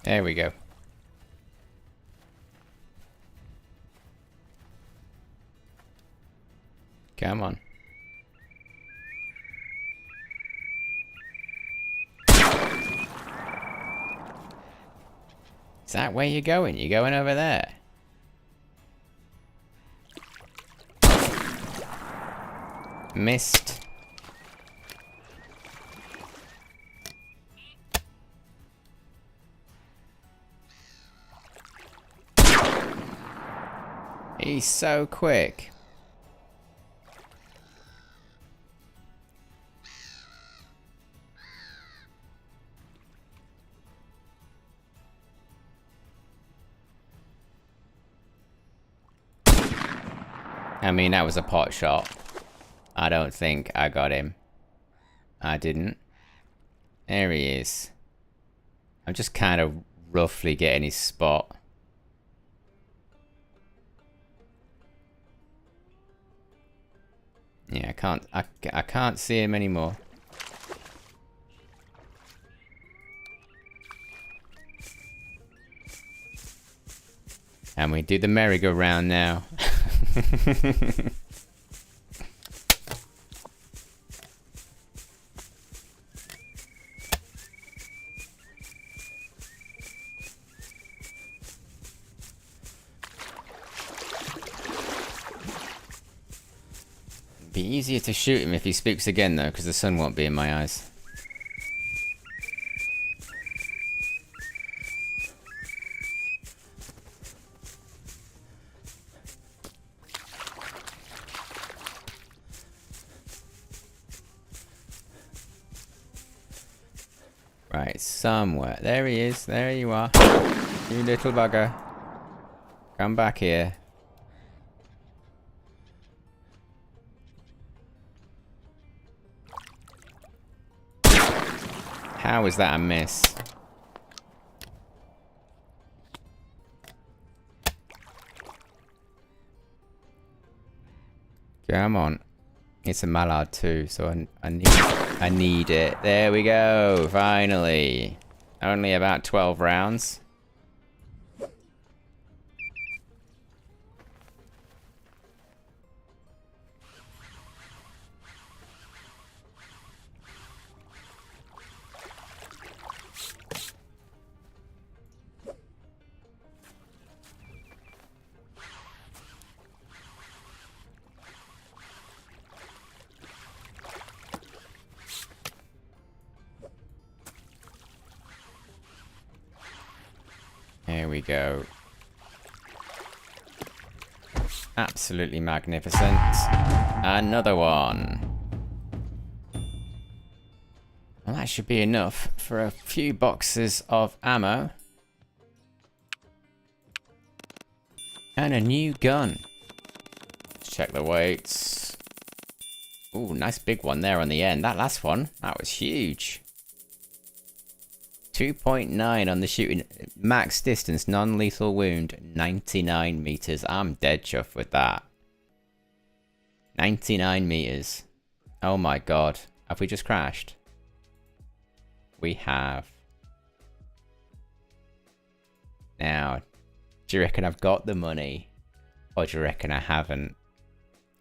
There we go. Come on. Is that where you're going? You're going over there? Missed. He's so quick. I mean, that was a pot shot. I don't think I got him. I didn't. There he is. I'm just kind of roughly getting his spot. Yeah, I can't see him anymore. And we do the merry-go-round now. Be easier to shoot him if he spooks again though, because the sun won't be in my eyes. Right, somewhere. There he is. There you are. You little bugger. Come back here. How is that a miss? Come on. It's a mallard too, so I need it. There we go, finally. Only about 12 rounds. Here we go. Absolutely magnificent. Another one. Well, that should be enough for a few boxes of ammo. And a new gun. Let's check the weights. Ooh, nice big one there on the end. That last one, that was huge. 2.9 on the shooting. Max distance, non-lethal wound, 99 meters. I'm dead chuffed with that. 99 meters. Oh my god. Have we just crashed? We have. Now, do you reckon I've got the money? Or do you reckon I haven't?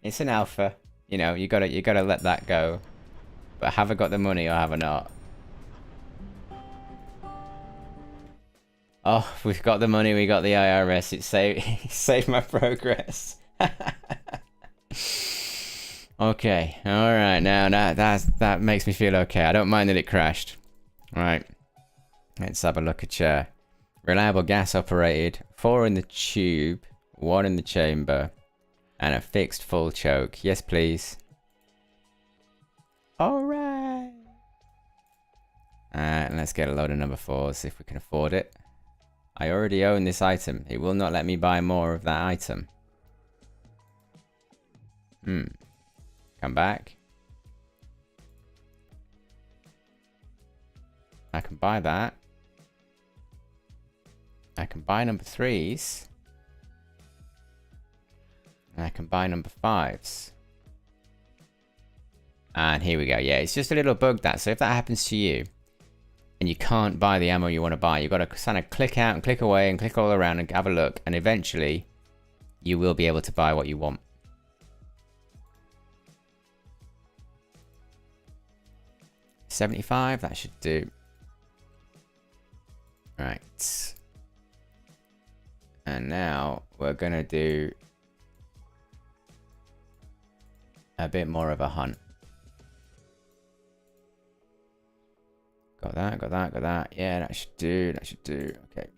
It's an alpha. You know, you gotta let that go. But have I got the money or have I not? Oh, we've got the money, we got the IRS. It saved my progress. Okay, alright, now that makes me feel okay. I don't mind that it crashed. Alright, let's have a look at your reliable gas operated, 4 in the tube, 1 in the chamber, and a fixed full choke. Yes, please. Alright. Let's get a load of number 4s if we can afford it. I already own this item. It will not let me buy more of that item. Come back. I can buy that. I can buy number 3s. And I can buy number 5s. And here we go. Yeah, it's just a little bug that. So if that happens to you, and you can't buy the ammo you want to buy, you've got to kind of click out and click away and click all around and have a look. And eventually, you will be able to buy what you want. $75, that should do. Right. And now we're going to do a bit more of a hunt. Got that, got that, got that. Yeah, that should do, that should do. Okay.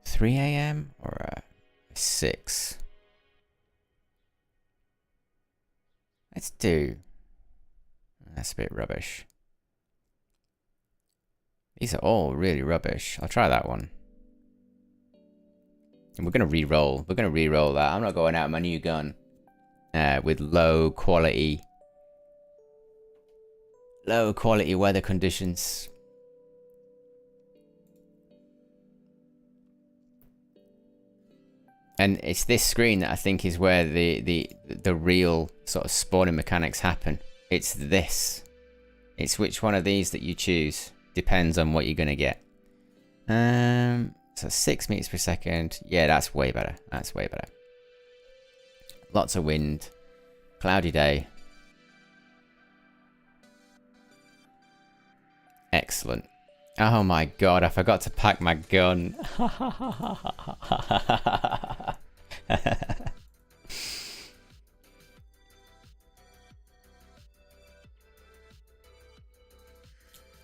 3 a.m. or 6? Let's do... That's a bit rubbish. These are all really rubbish. I'll try that one. And we're going to re-roll. We're going to re-roll that. I'm not going out my new gun with low quality weather conditions. And it's this screen that I think is where the real sort of spawning mechanics happen. It's this. It's which one of these that you choose. Depends on what you're going to get. So 6 meters per second. Yeah, that's way better. That's way better. Lots of wind. Cloudy day. Excellent. Oh my god, I forgot to pack my gun.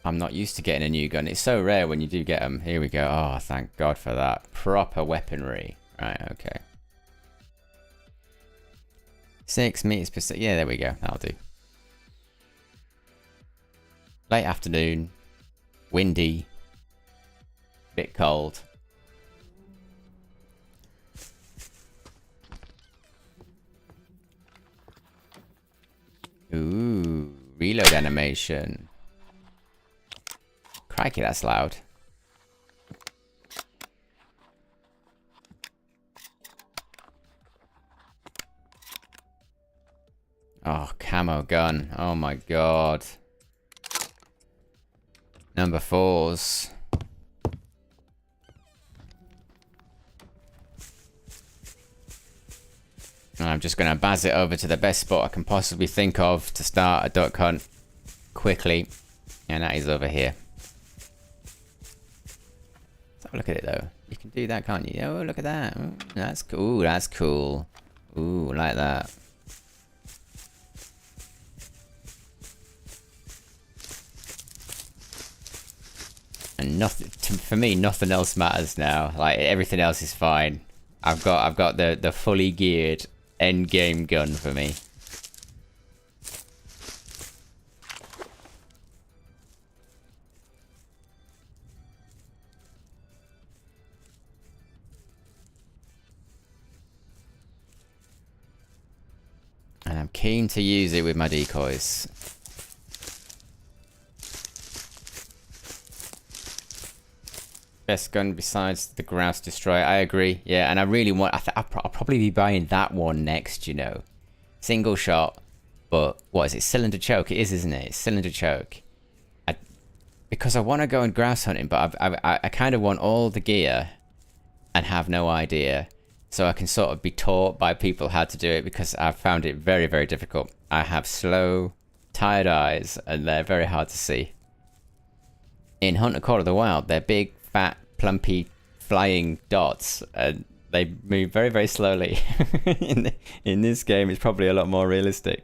I'm not used to getting a new gun. It's so rare when you do get them. Here we go. Oh, thank God for that. Proper weaponry. Right, okay. 6 meters per second. Yeah, there we go. That'll do. Late afternoon. Windy. Bit cold. Ooh, reload animation. Crikey, that's loud. Oh, camo gun. Oh my god. Number 4s. I'm just going to baz it over to the best spot I can possibly think of to start a duck hunt quickly. And that is over here. Let's have a look at it though. You can do that, can't you? Oh, look at that. Ooh, that's cool. Ooh, that's cool. Ooh, like that. And nothing, for me, nothing else matters now. Like, everything else is fine. I've got the fully geared end game gun for me. And I'm keen to use it with my decoys. Best gun besides the Grouse Destroyer. I agree. Yeah, and I really want... I'll probably be buying that one next, you know. Single shot. But, what is it? Cylinder choke. It is, isn't it? It's cylinder choke. Because I want to go and grouse hunting, but I kind of want all the gear and have no idea. So I can sort of be taught by people how to do it, because I've found it very, very difficult. I have slow, tired eyes, and they're very hard to see. In Hunter Call of the Wild, they're big, fat, plumpy, flying dots, and They move very, very slowly. In this game, it's probably a lot more realistic.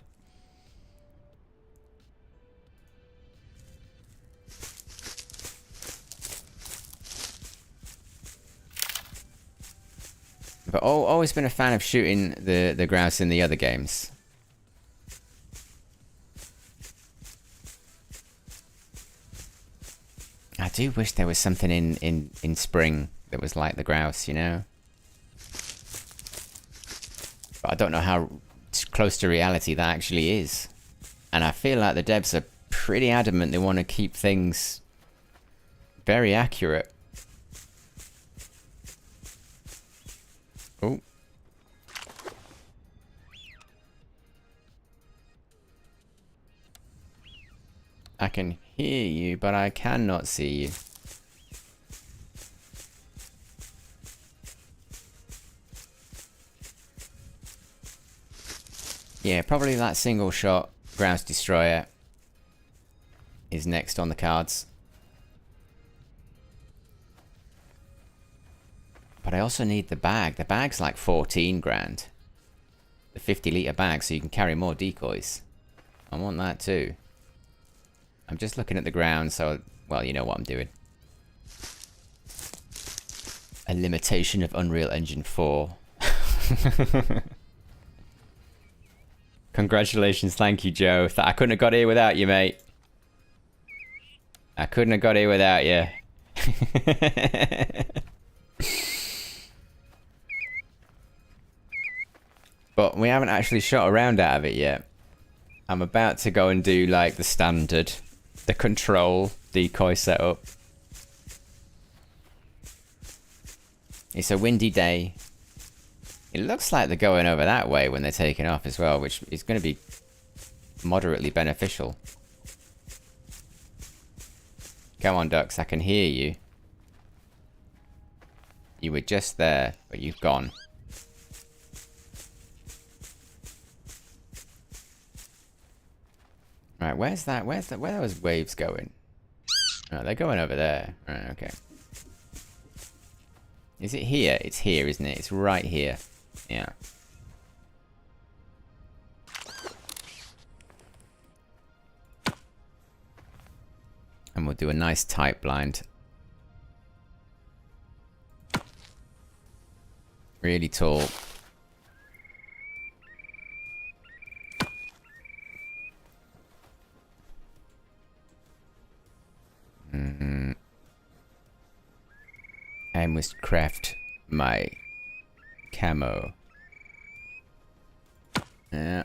But always been a fan of shooting the grouse in the other games. I do wish there was something in spring that was like the grouse, you know? But I don't know how close to reality that actually is. And I feel like the devs are pretty adamant they want to keep things very accurate. Oh. I can hear you, but I cannot see you. Yeah, probably that single shot grouse destroyer is next on the cards. But I also need the bag. The bag's like 14 grand. The 50-litre bag, so you can carry more decoys. I want that too. I'm just looking at the ground, so, well, you know what I'm doing. A limitation of Unreal Engine 4. Congratulations, thank you, Joe. I couldn't have got here without you, mate. I couldn't have got here without you. But we haven't actually shot a round out of it yet. I'm about to go and do, like, the standard. The control decoy setup. It's a windy day. It looks like they're going over that way when they're taking off as well, which is going to be moderately beneficial. Come on, ducks, I can hear you. You were just there, but you've gone. Right, where are those waves going? Oh, they're going over there. Right, okay. Is it here? It's here, isn't it? It's right here. Yeah. And we'll do a nice tight blind. Really tall. I must craft my camo. Yeah.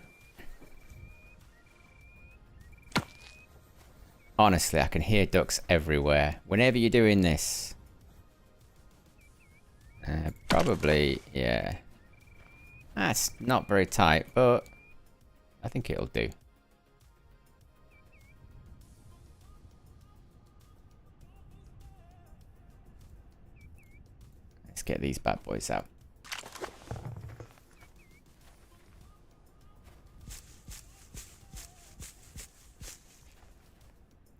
Honestly, I can hear ducks everywhere. Whenever you're doing this. Probably, yeah. That's not very tight, but I think it'll do. Let's get these bad boys out.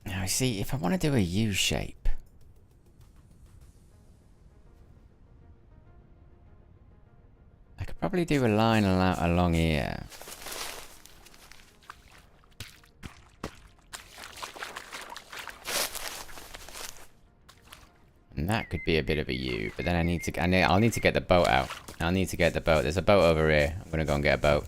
Now, see, if I want to do a U shape, I could probably do a line along here. And that could be a bit of a U, but then I'll need to get the boat out. I'll need to get the boat. There's a boat over here. I'm gonna go and get a boat.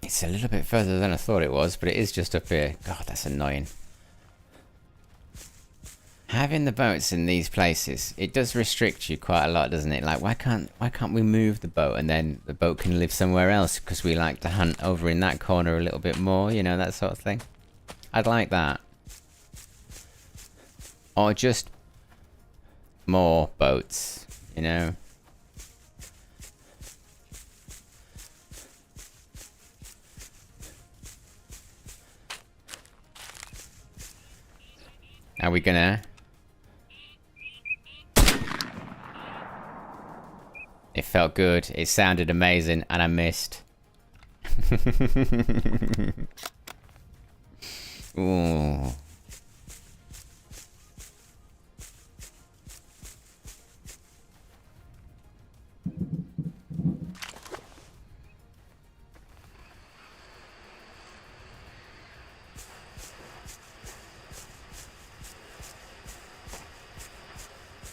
It's a little bit further than I thought it was, but it is just up here. God, that's annoying. having the boats in these places, it does restrict you quite a lot, doesn't it? Like, why can't we move the boat and then the boat can live somewhere else because we like to hunt over in that corner a little bit more, you know, that sort of thing. I'd like that. Or just more boats, you know. Are we gonna... It felt good, it sounded amazing, and I missed. Ooh.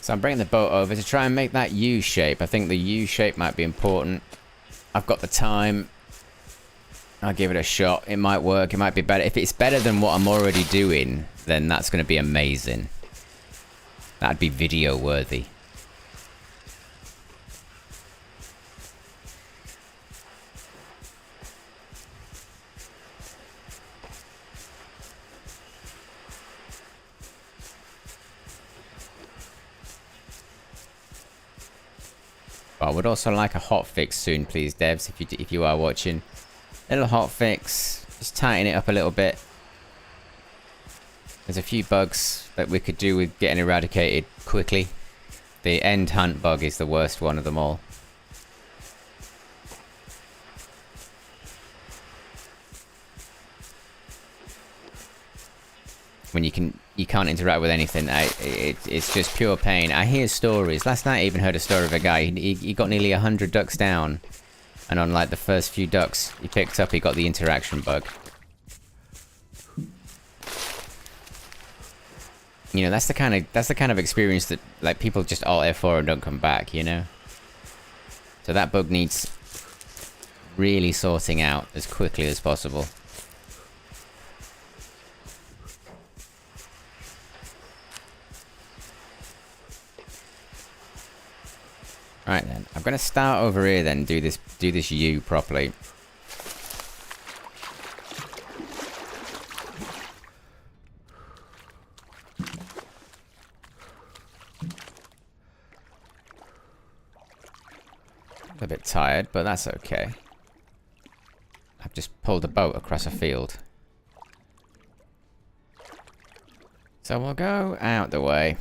So I'm bringing the boat over to try and make that U shape. I think the U shape might be important. I've got the time. I'll give it a shot. It might work. It might be better. If it's better than what I'm already doing, then that's going to be amazing. That'd be video worthy. But I would also like a hot fix soon, please, devs, if you are watching. A little hot fix, just tighten it up a little bit. There's a few bugs that we could do with getting eradicated quickly. The end hunt bug is the worst one of them all. When you can't interact with anything, it's just pure pain. I hear stories. Last night I even heard a story of a guy. He got nearly 100 ducks down, and on like the first few ducks he picked up, he got the interaction bug. You know, that's the kind of experience that like people just alt F4 and don't come back. You know, so that bug needs really sorting out as quickly as possible. Right then, I'm gonna start over here then, do this U properly. I'm a bit tired, but that's okay. I've just pulled a boat across a field. So we'll go out the way.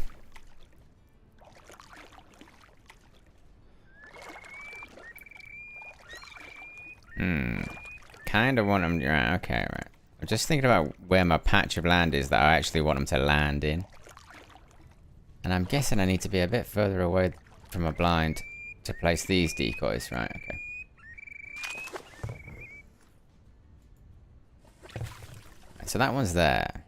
Kind of want them... Right, okay, right. I'm just thinking about where my patch of land is that I actually want them to land in. And I'm guessing I need to be a bit further away from a blind to place these decoys. Right, okay. So that one's there.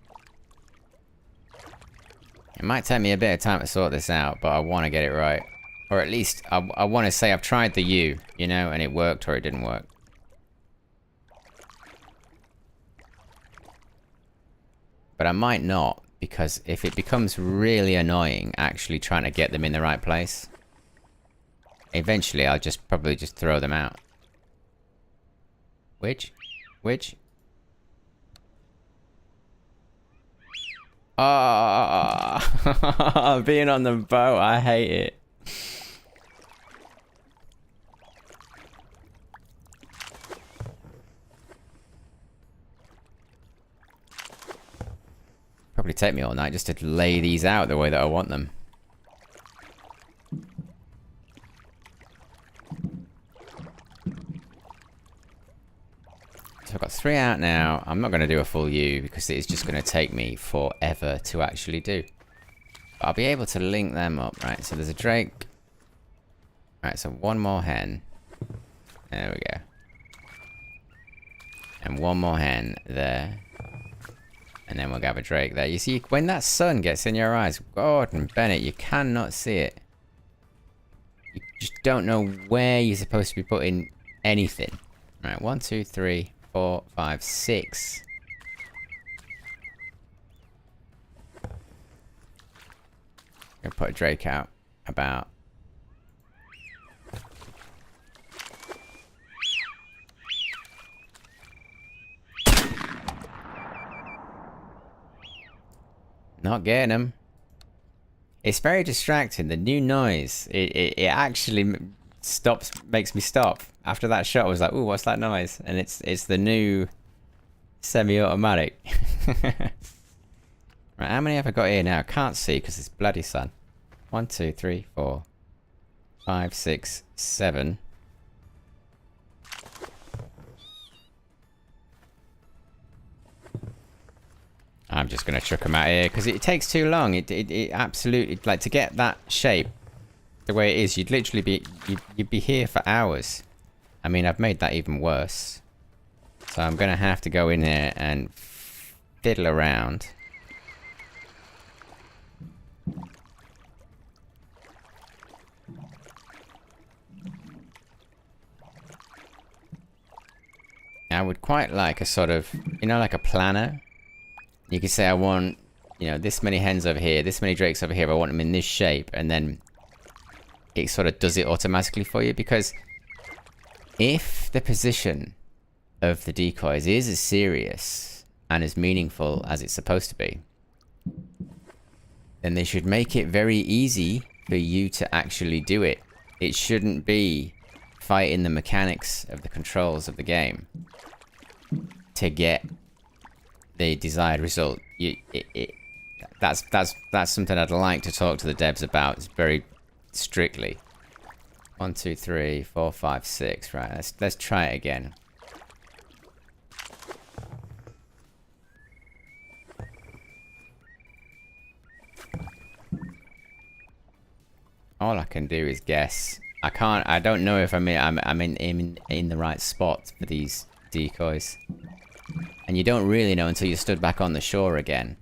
It might take me a bit of time to sort this out, but I want to get it right. Or at least, I want to say I've tried the U, you know, and it worked or it didn't work. But I might not, because if it becomes really annoying actually trying to get them in the right place, eventually I'll probably just throw them out. Which? Ah, being on the boat, I hate it. Probably take me all night just to lay these out the way that I want them. So I've got 3 out now. I'm not going to do a full U because it's just going to take me forever to actually do. But I'll be able to link them up, right? So there's a drake. Right, so one more hen. There we go. And one more hen there. And then we'll have a drake there. You see, when that sun gets in your eyes, Gordon Bennett, you cannot see it. You just don't know where you're supposed to be putting anything. Right, 1, 2, 3, 4, 5, 6. Gonna put a drake out about. Not getting him. It's very distracting. The new noise. It actually makes me stop. After that shot, I was like, "Ooh, what's that noise?" And it's the new semi-automatic. Right, how many have I got here now? I can't see because it's bloody sun. 1, 2, 3, 4, 5, 6, 7. I'm just gonna chuck them out here because it takes too long. It absolutely, like, to get that shape the way it is, you'd literally you'd be here for hours. I mean, I've made that even worse. So I'm gonna have to go in there and fiddle around. I would quite like a sort of, you know, like a planner. You could say I want, you know, this many hens over here, this many drakes over here, I want them in this shape, and then it sort of does it automatically for you. Because if the position of the decoys is as serious and as meaningful as it's supposed to be, then they should make it very easy for you to actually do it. It shouldn't be fighting the mechanics of the controls of the game to get the desired result. That's something I'd like to talk to the devs about very strictly. 1, 2, 3, 4, 5, 6. Right, let's try it again. All I can do is guess. I don't know if I'm in the right spot for these decoys. And you don't really know until you stood back on the shore again.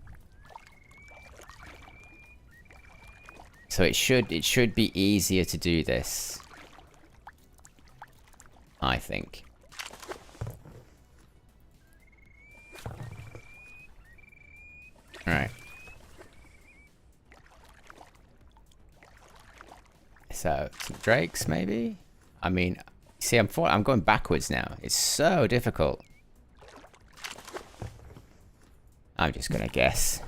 So it should be easier to do this, I think. Alright. So, some drakes maybe? I mean, see, I'm going backwards now. It's so difficult. I'm just gonna guess.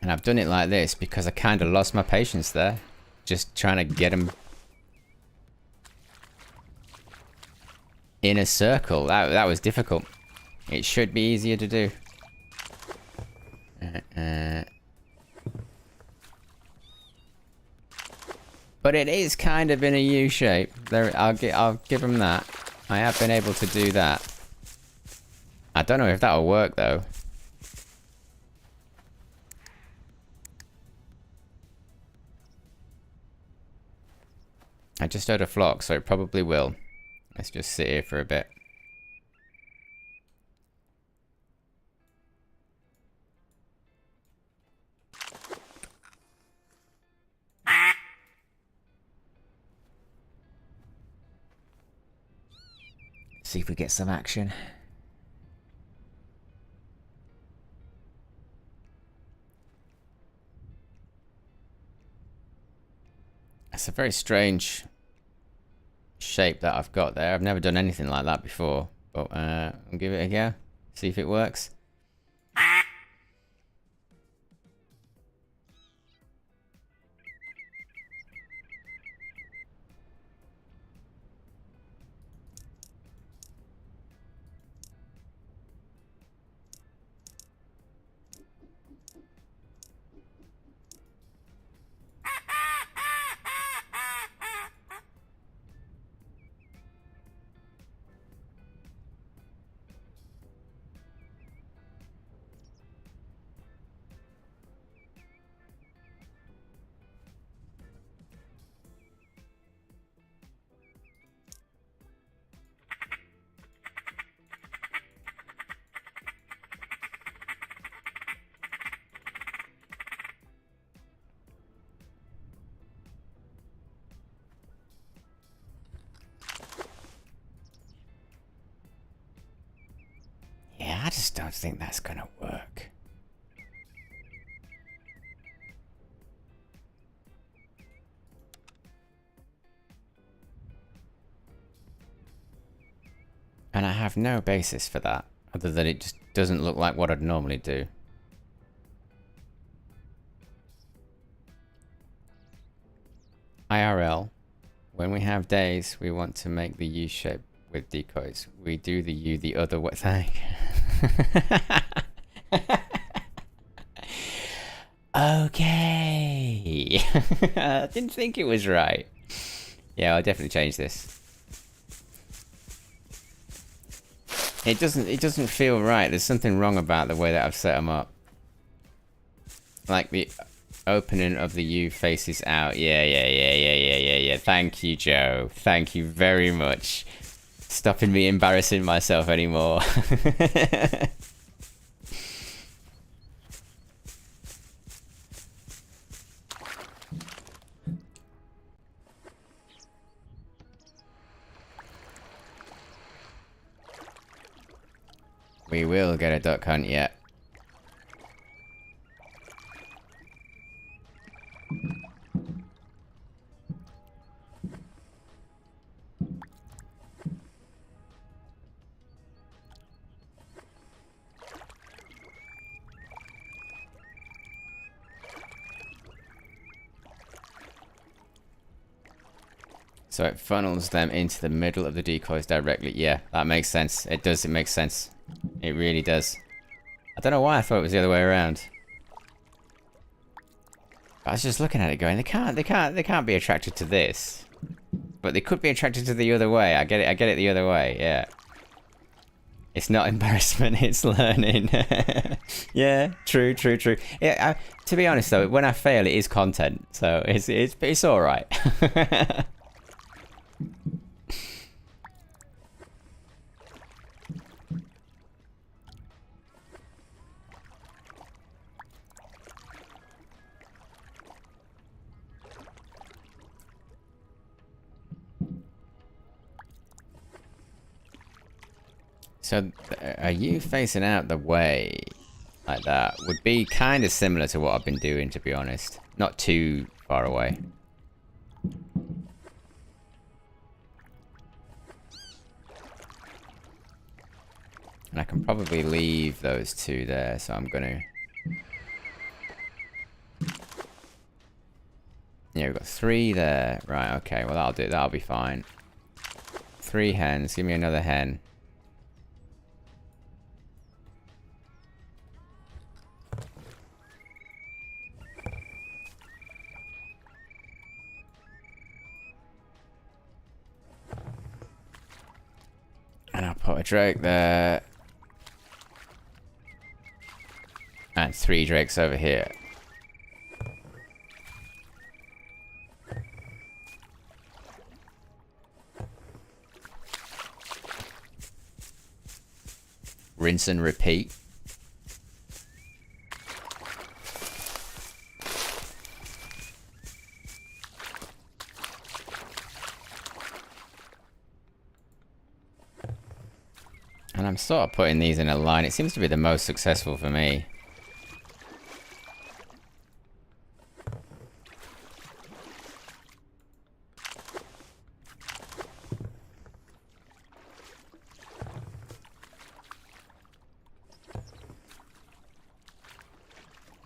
And I've done it like this because I kind of lost my patience there. Just trying to get them in a circle. That was difficult. It should be easier to do. But it is kind of in a U shape. There, I'll give them that. I have been able to do that. I don't know if that'll work though. I just heard a flock, so it probably will. Let's just sit here for a bit. See if we get some action. It's a very strange shape that I've got there. I've never done anything like that before. But I'll give it a go. See if it works. I just don't think that's gonna work. And I have no basis for that, other than it just doesn't look like what I'd normally do. IRL, when we have days we want to make the U shape with decoys, we do the U the other way. Okay. I didn't think it was right. Yeah, I'll definitely change this. It doesn't feel right. There's something wrong about the way that I've set them up. Like the opening of the U faces out. Yeah. Thank you, Joe. Thank you very much. Stopping me embarrassing myself anymore. We will get a duck hunt yet. So it funnels them into the middle of the decoys directly. Yeah, that makes sense. It does. It makes sense. It really does. I don't know why I thought it was the other way around. I was just looking at it going, they can't be attracted to this. But they could be attracted to the other way. I get it the other way, yeah. It's not embarrassment, it's learning. Yeah, true. Yeah, to be honest though, when I fail it is content. So it's alright. So, are you facing out the way like that? Would be kind of similar to what I've been doing, to be honest. Not too far away. And I can probably leave those two there, so I'm gonna... Yeah, we've got 3 there. Right, okay, well that'll do, that'll be fine. 3 hens, give me another hen. And I'll put a drake there. And 3 drakes over here. Rinse and repeat. And I'm sort of putting these in a line. It seems to be the most successful for me.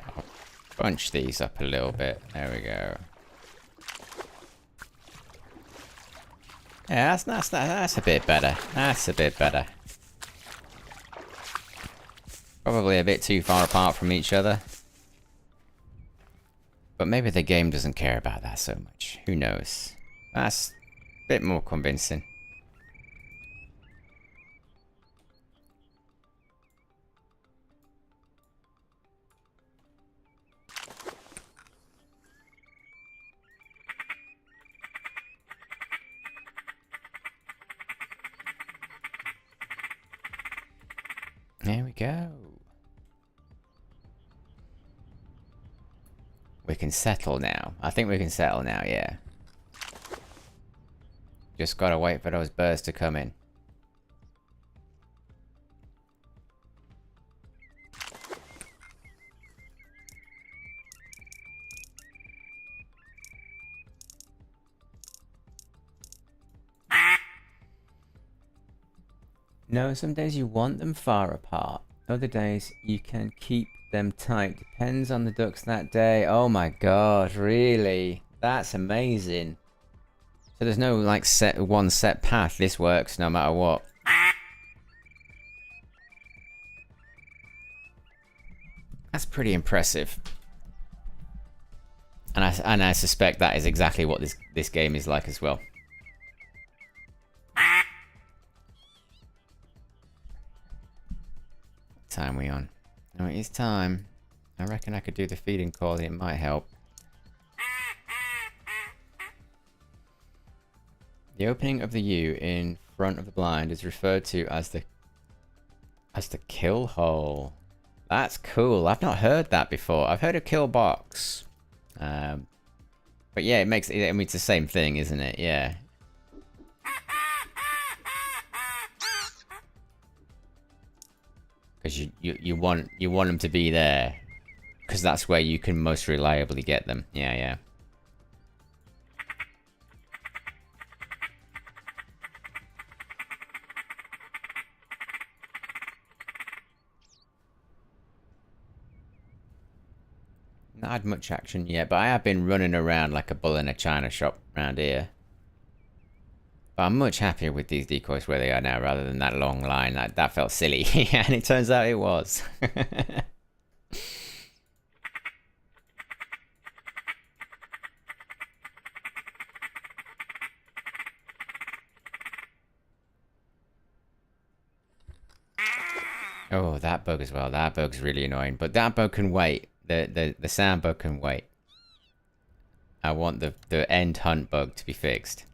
I'll bunch these up a little bit. There we go. Yeah, that's a bit better. That's a bit better. Probably a bit too far apart from each other. But maybe the game doesn't care about that so much. Who knows? That's a bit more convincing. There we go. We can settle now. I think we can settle now, yeah. Just gotta wait for those birds to come in. No, some days you want them far apart. Other days you can keep them tight. Depends on the ducks that day. Oh my god, really? That's amazing. So there's no like one set path. This works no matter what. That's pretty impressive. And I suspect that is exactly what this game is like as well. What time are we on? Oh, it is time. I reckon I could do the feeding call and it might help. The opening of the U in front of the blind is referred to as the kill hole. That's cool. I've not heard that before. I've heard of kill box. But yeah, it makes it, I mean, it's the same thing, isn't it? Yeah. Because you want them to be there, because that's where you can most reliably get them. Yeah, yeah. Not had much action yet, but I have been running around like a bull in a china shop around here. But I'm much happier with these decoys where they are now, rather than that long line. That felt silly, and it turns out it was. Oh, that bug as well. That bug's really annoying, but that bug can wait. The sound bug can wait. I want the end hunt bug to be fixed.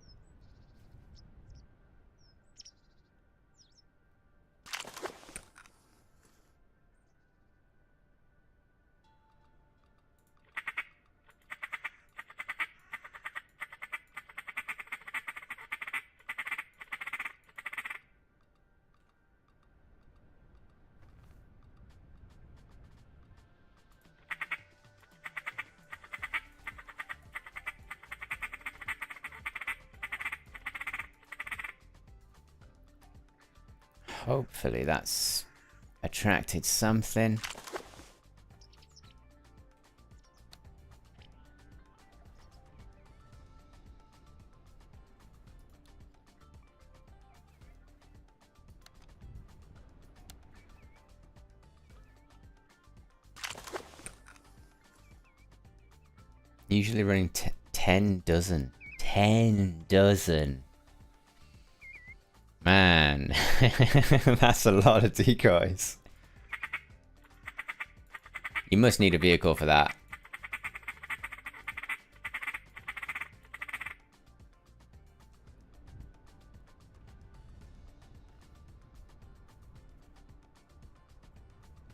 Hopefully that's attracted something. Usually running 10 dozen. 10 dozen. Man, that's a lot of decoys. You must need a vehicle for that.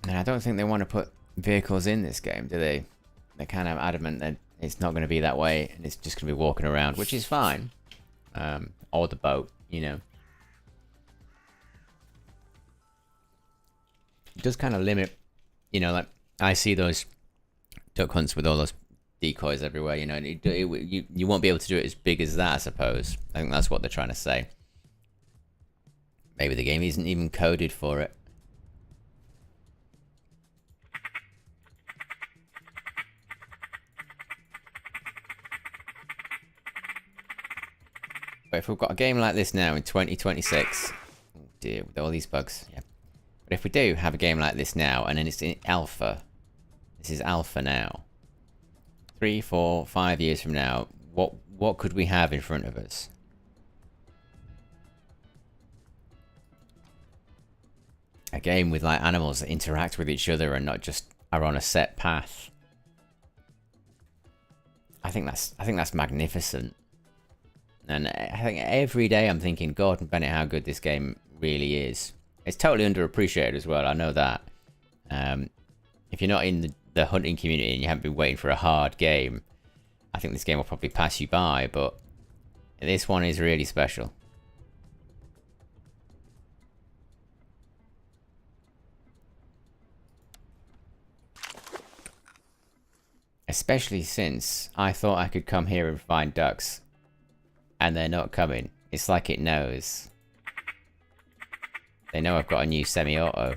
And I don't think they want to put vehicles in this game, do they? They're kind of adamant that it's not going to be that way, and it's just going to be walking around, which is fine. Or the boat, you know. It does kind of limit, you know, like I see those duck hunts with all those decoys everywhere, you know, and you won't be able to do it as big as that, I suppose. I think that's what they're trying to say. Maybe the game isn't even coded for it. But if we've got a game like this now in 2026, oh dear, with all these bugs, yeah. But if we do have a game like this now, and then it's in alpha, this is alpha now. 3, 4, 5 years from now, what could we have in front of us? A game with like animals that interact with each other and not just are on a set path. I think that's magnificent. And I think every day I'm thinking, God, Bennett, how good this game really is. It's totally underappreciated as well, I know that. If you're not in the hunting community and you haven't been waiting for a hard game, I think this game will probably pass you by, but this one is really special. Especially since I thought I could come here and find ducks, and they're not coming. It's like it knows. They know I've got a new semi-auto.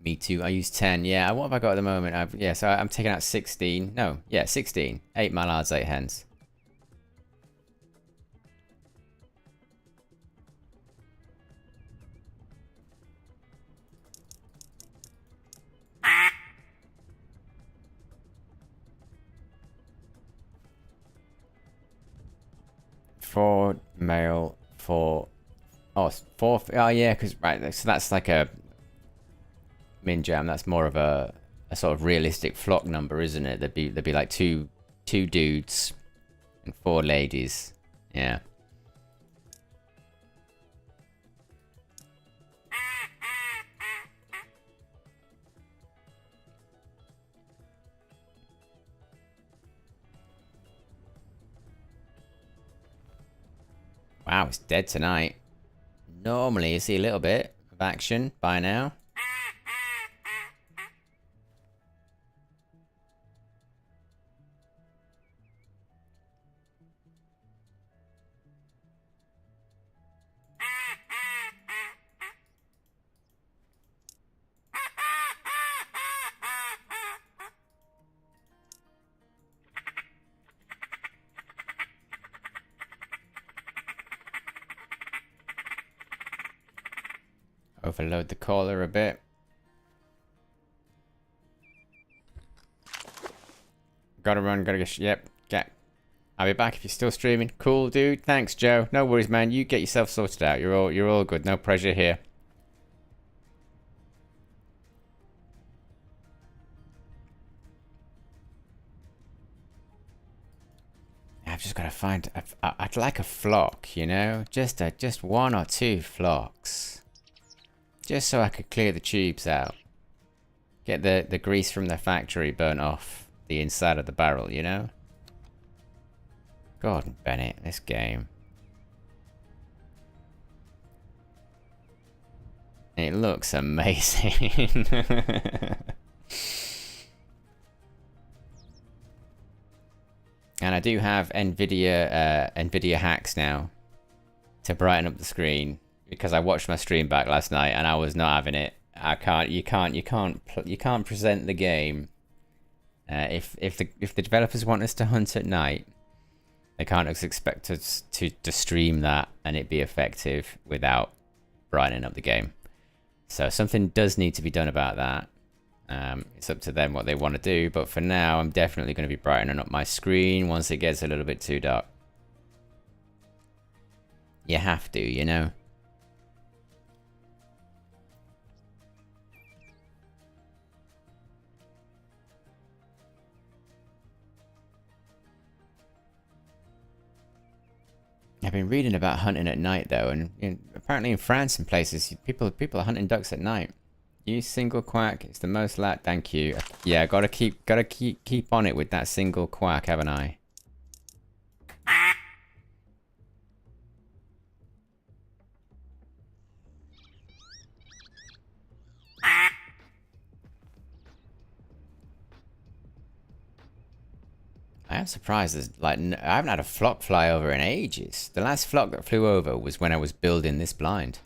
Me too. I use 10. Yeah, what have I got at the moment? Yeah, so I'm taking out 16. No, yeah, 16. 8 mallards, 8 hens. Four male, four. Oh, four. Oh, yeah, because right. So that's like a min jam. That's more of a sort of realistic flock number, isn't it? There'd be like two dudes and 4 ladies. Yeah. Wow, it's dead tonight. Normally you see a little bit of action by now. Overload the caller a bit. Gotta run, gotta get. Yep, get. I'll be back if you're still streaming. Cool, dude. Thanks, Joe. No worries, man. You get yourself sorted out. You're all good. No pressure here. I've just got to find. I'd like a flock, you know, just 1 or 2 flocks, just so I could clear the tubes out, get the grease from the factory burnt off the inside of the barrel, you know. Gordon Bennett, this game. It looks amazing. And I do have Nvidia hacks now to brighten up the screen because I watched my stream back last night and I was not having it. You can't present the game. If the developers want us to hunt at night, they can't expect us to stream that and it be effective without brightening up the game. So something does need to be done about that. It's up to them what they want to do, but for now I'm definitely going to be brightening up my screen once it gets a little bit too dark. You have to, you know. I've been reading about hunting at night though, and apparently in France and places people are hunting ducks at night. Use single quack. It's the most lat. Thank you. Yeah, gotta keep on it with that single quack, haven't I? I am surprised. There's like I haven't had a flock fly over in ages. The last flock that flew over was when I was building this blind.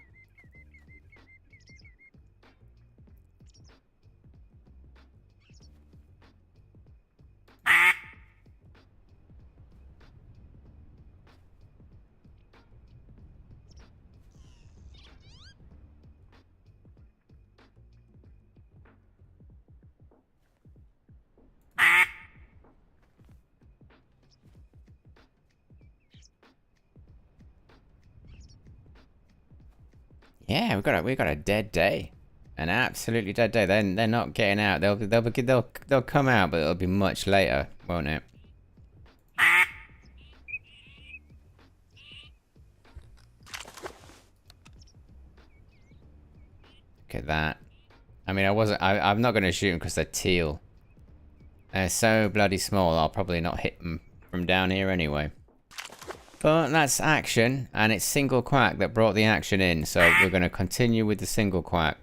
Yeah, we got a dead day, an absolutely dead day. They're not getting out. They'll come out, but it'll be much later, won't it? Look at that. I mean, I'm not going to shoot them because they're teal. They're so bloody small. I'll probably not hit them from down here anyway. But that's action, and it's single quack that brought the action in, so we're going to continue with the single quack.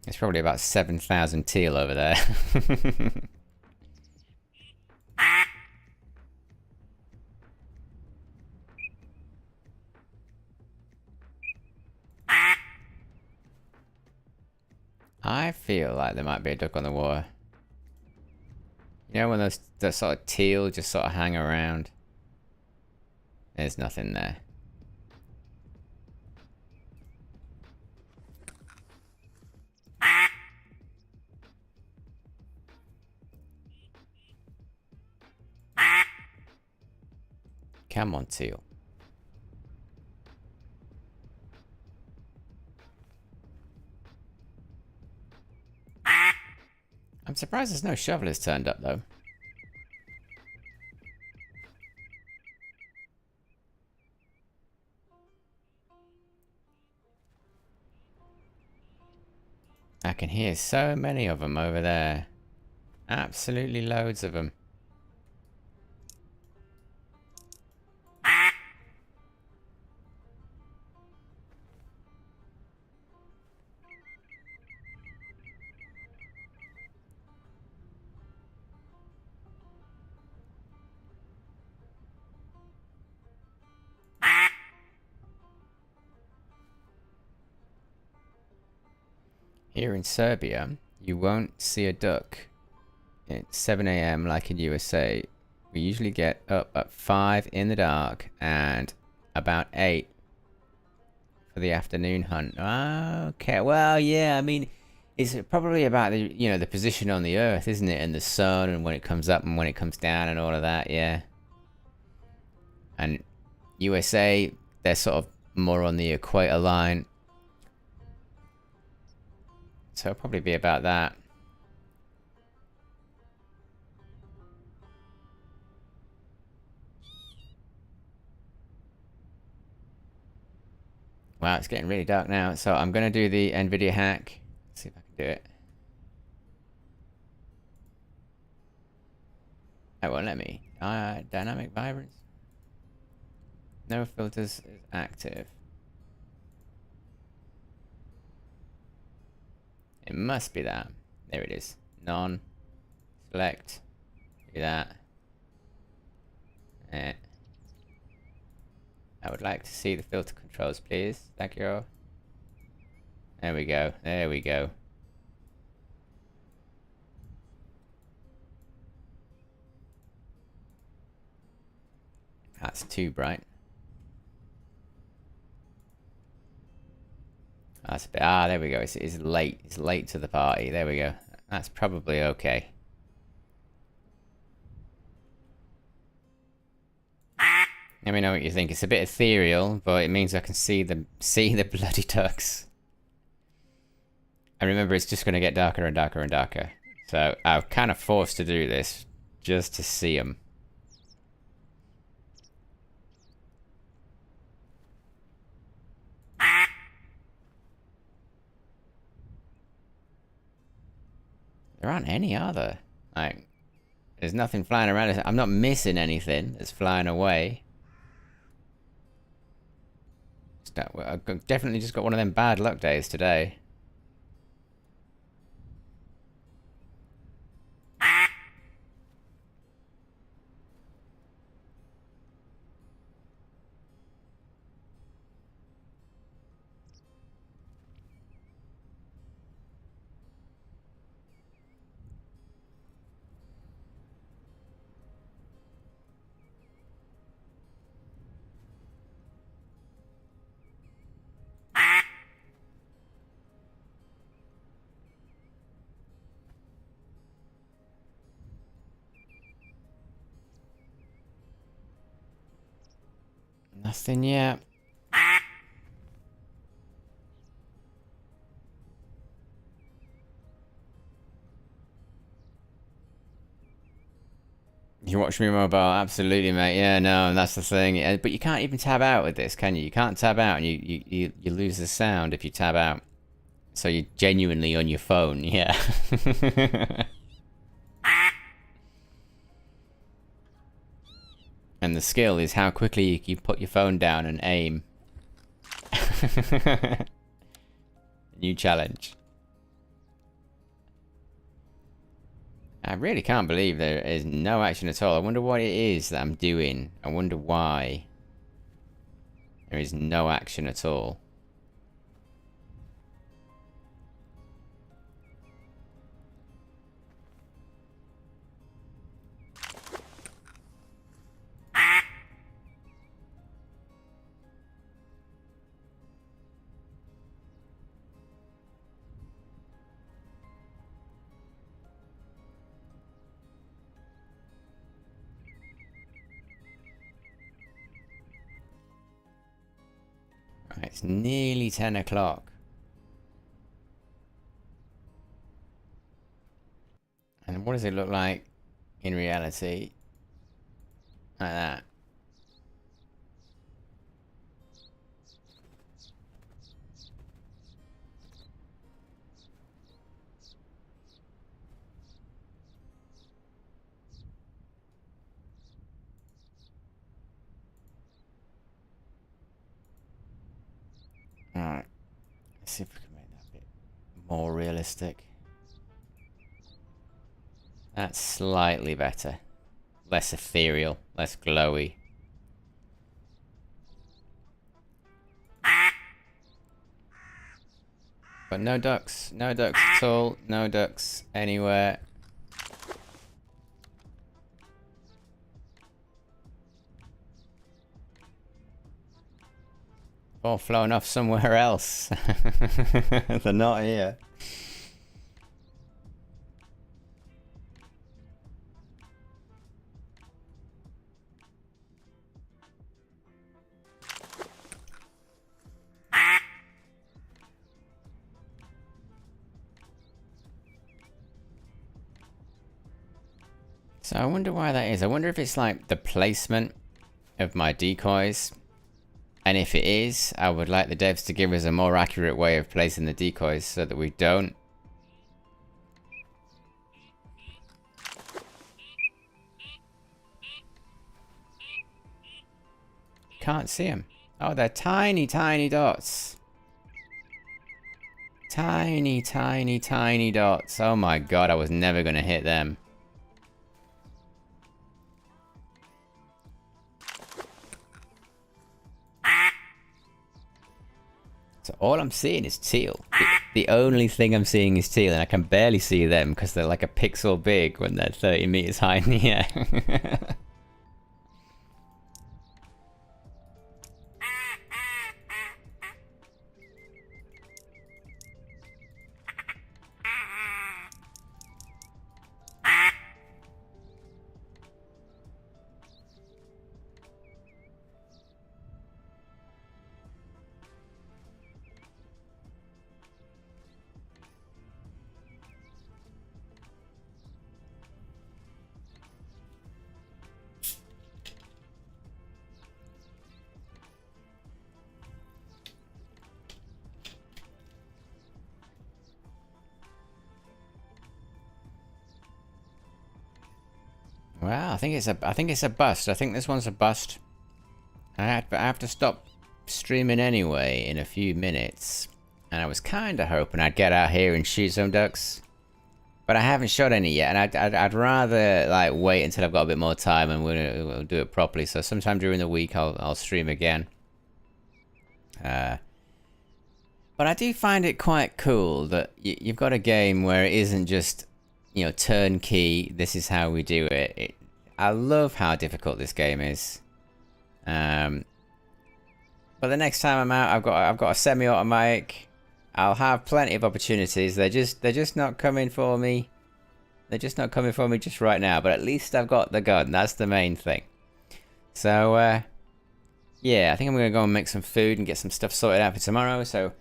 There's probably about 7,000 teal over there. I feel like there might be a duck on the water. You know when those sort of teal just sort of hang around? There's nothing there. Come on, teal. I'm surprised there's no shovelers turned up, though. I can hear so many of them over there. Absolutely loads of them. Here in Serbia, you won't see a duck at 7 AM like in USA. We usually get up at 5 in the dark and about 8 for the afternoon hunt. Okay, well, yeah, I mean, it's probably about the, you know, the position on the earth, isn't it? And the sun and when it comes up and when it comes down and all of that, yeah. And USA, they're sort of more on the equator line. So it'll probably be about that. Wow, it's getting really dark now. So I'm going to do the NVIDIA hack. Let's see if I can do it. It won't let me. Dynamic vibrance. No filters is active. It must be that. There it is. None. Select. Do that. I would like to see the filter controls, please. Thank you. There we go. There we go. That's too bright. That's a bit, there we go. It's late. It's late to the party. There we go. That's probably okay. Let me know what you think. It's a bit ethereal, but it means I can see the bloody ducks. And remember, it's just going to get darker and darker and darker. So I'm kind of forced to do this just to see them. There aren't any, are there? Like, there's nothing flying around. I'm not missing anything that's flying away. I've definitely just got one of them bad luck days today. Nothing yet. You watch me mobile? Absolutely, mate. Yeah, no, that's the thing. But you can't even tab out with this, can you? You can't tab out, and you lose the sound if you tab out. So you're genuinely on your phone, yeah. And the skill is how quickly you put your phone down and aim. New challenge. I really can't believe there is no action at all. I wonder what it is that I'm doing. I wonder why there is no action at all. Right, it's nearly 10 o'clock. And what does it look like in reality? Like that. Alright. Let's see if we can make that a bit more realistic. That's slightly better. Less ethereal, less glowy. But no ducks. No ducks at all. No ducks anywhere. All flown off somewhere else. They're not here. So I wonder why that is. I wonder if it's like the placement of my decoys. And if it is, I would like the devs to give us a more accurate way of placing the decoys so that we don't. Can't see them. Oh, they're tiny, tiny dots. Tiny, tiny, tiny dots. Oh my god, I was never going to hit them. So all I'm seeing is teal. The only thing I'm seeing is teal, and I can barely see them because they're like a pixel big when they're 30 meters high in the air. Well, I think it's a bust. I think this one's a bust. I have to stop streaming anyway in a few minutes, and I was kind of hoping I'd get out here and shoot some ducks, but I haven't shot any yet, and I'd rather like wait until I've got a bit more time and we'll do it properly. So sometime during the week I'll stream again. But I do find it quite cool that you've got a game where it isn't just, you know, turnkey, this is how we do it. I love how difficult this game is. But the next time I'm out, I've got a semi-automatic. I'll have plenty of opportunities. They're just not coming for me. They're just not coming for me just right now. But at least I've got the gun. That's the main thing. So yeah, I think I'm gonna go and make some food and get some stuff sorted out for tomorrow. So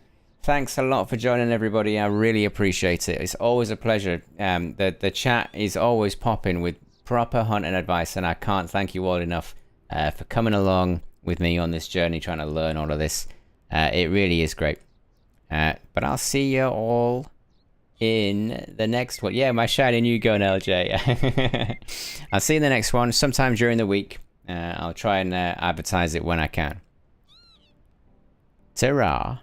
thanks a lot for joining, everybody. I really appreciate it. It's always a pleasure. The chat is always popping with proper hunting advice, and I can't thank you all enough for coming along with me on this journey, trying to learn all of this. It really is great. But I'll see you all in the next one. Yeah, my shiny new gun, LJ. I'll see you in the next one sometime during the week. I'll try and advertise it when I can. Ta-ra.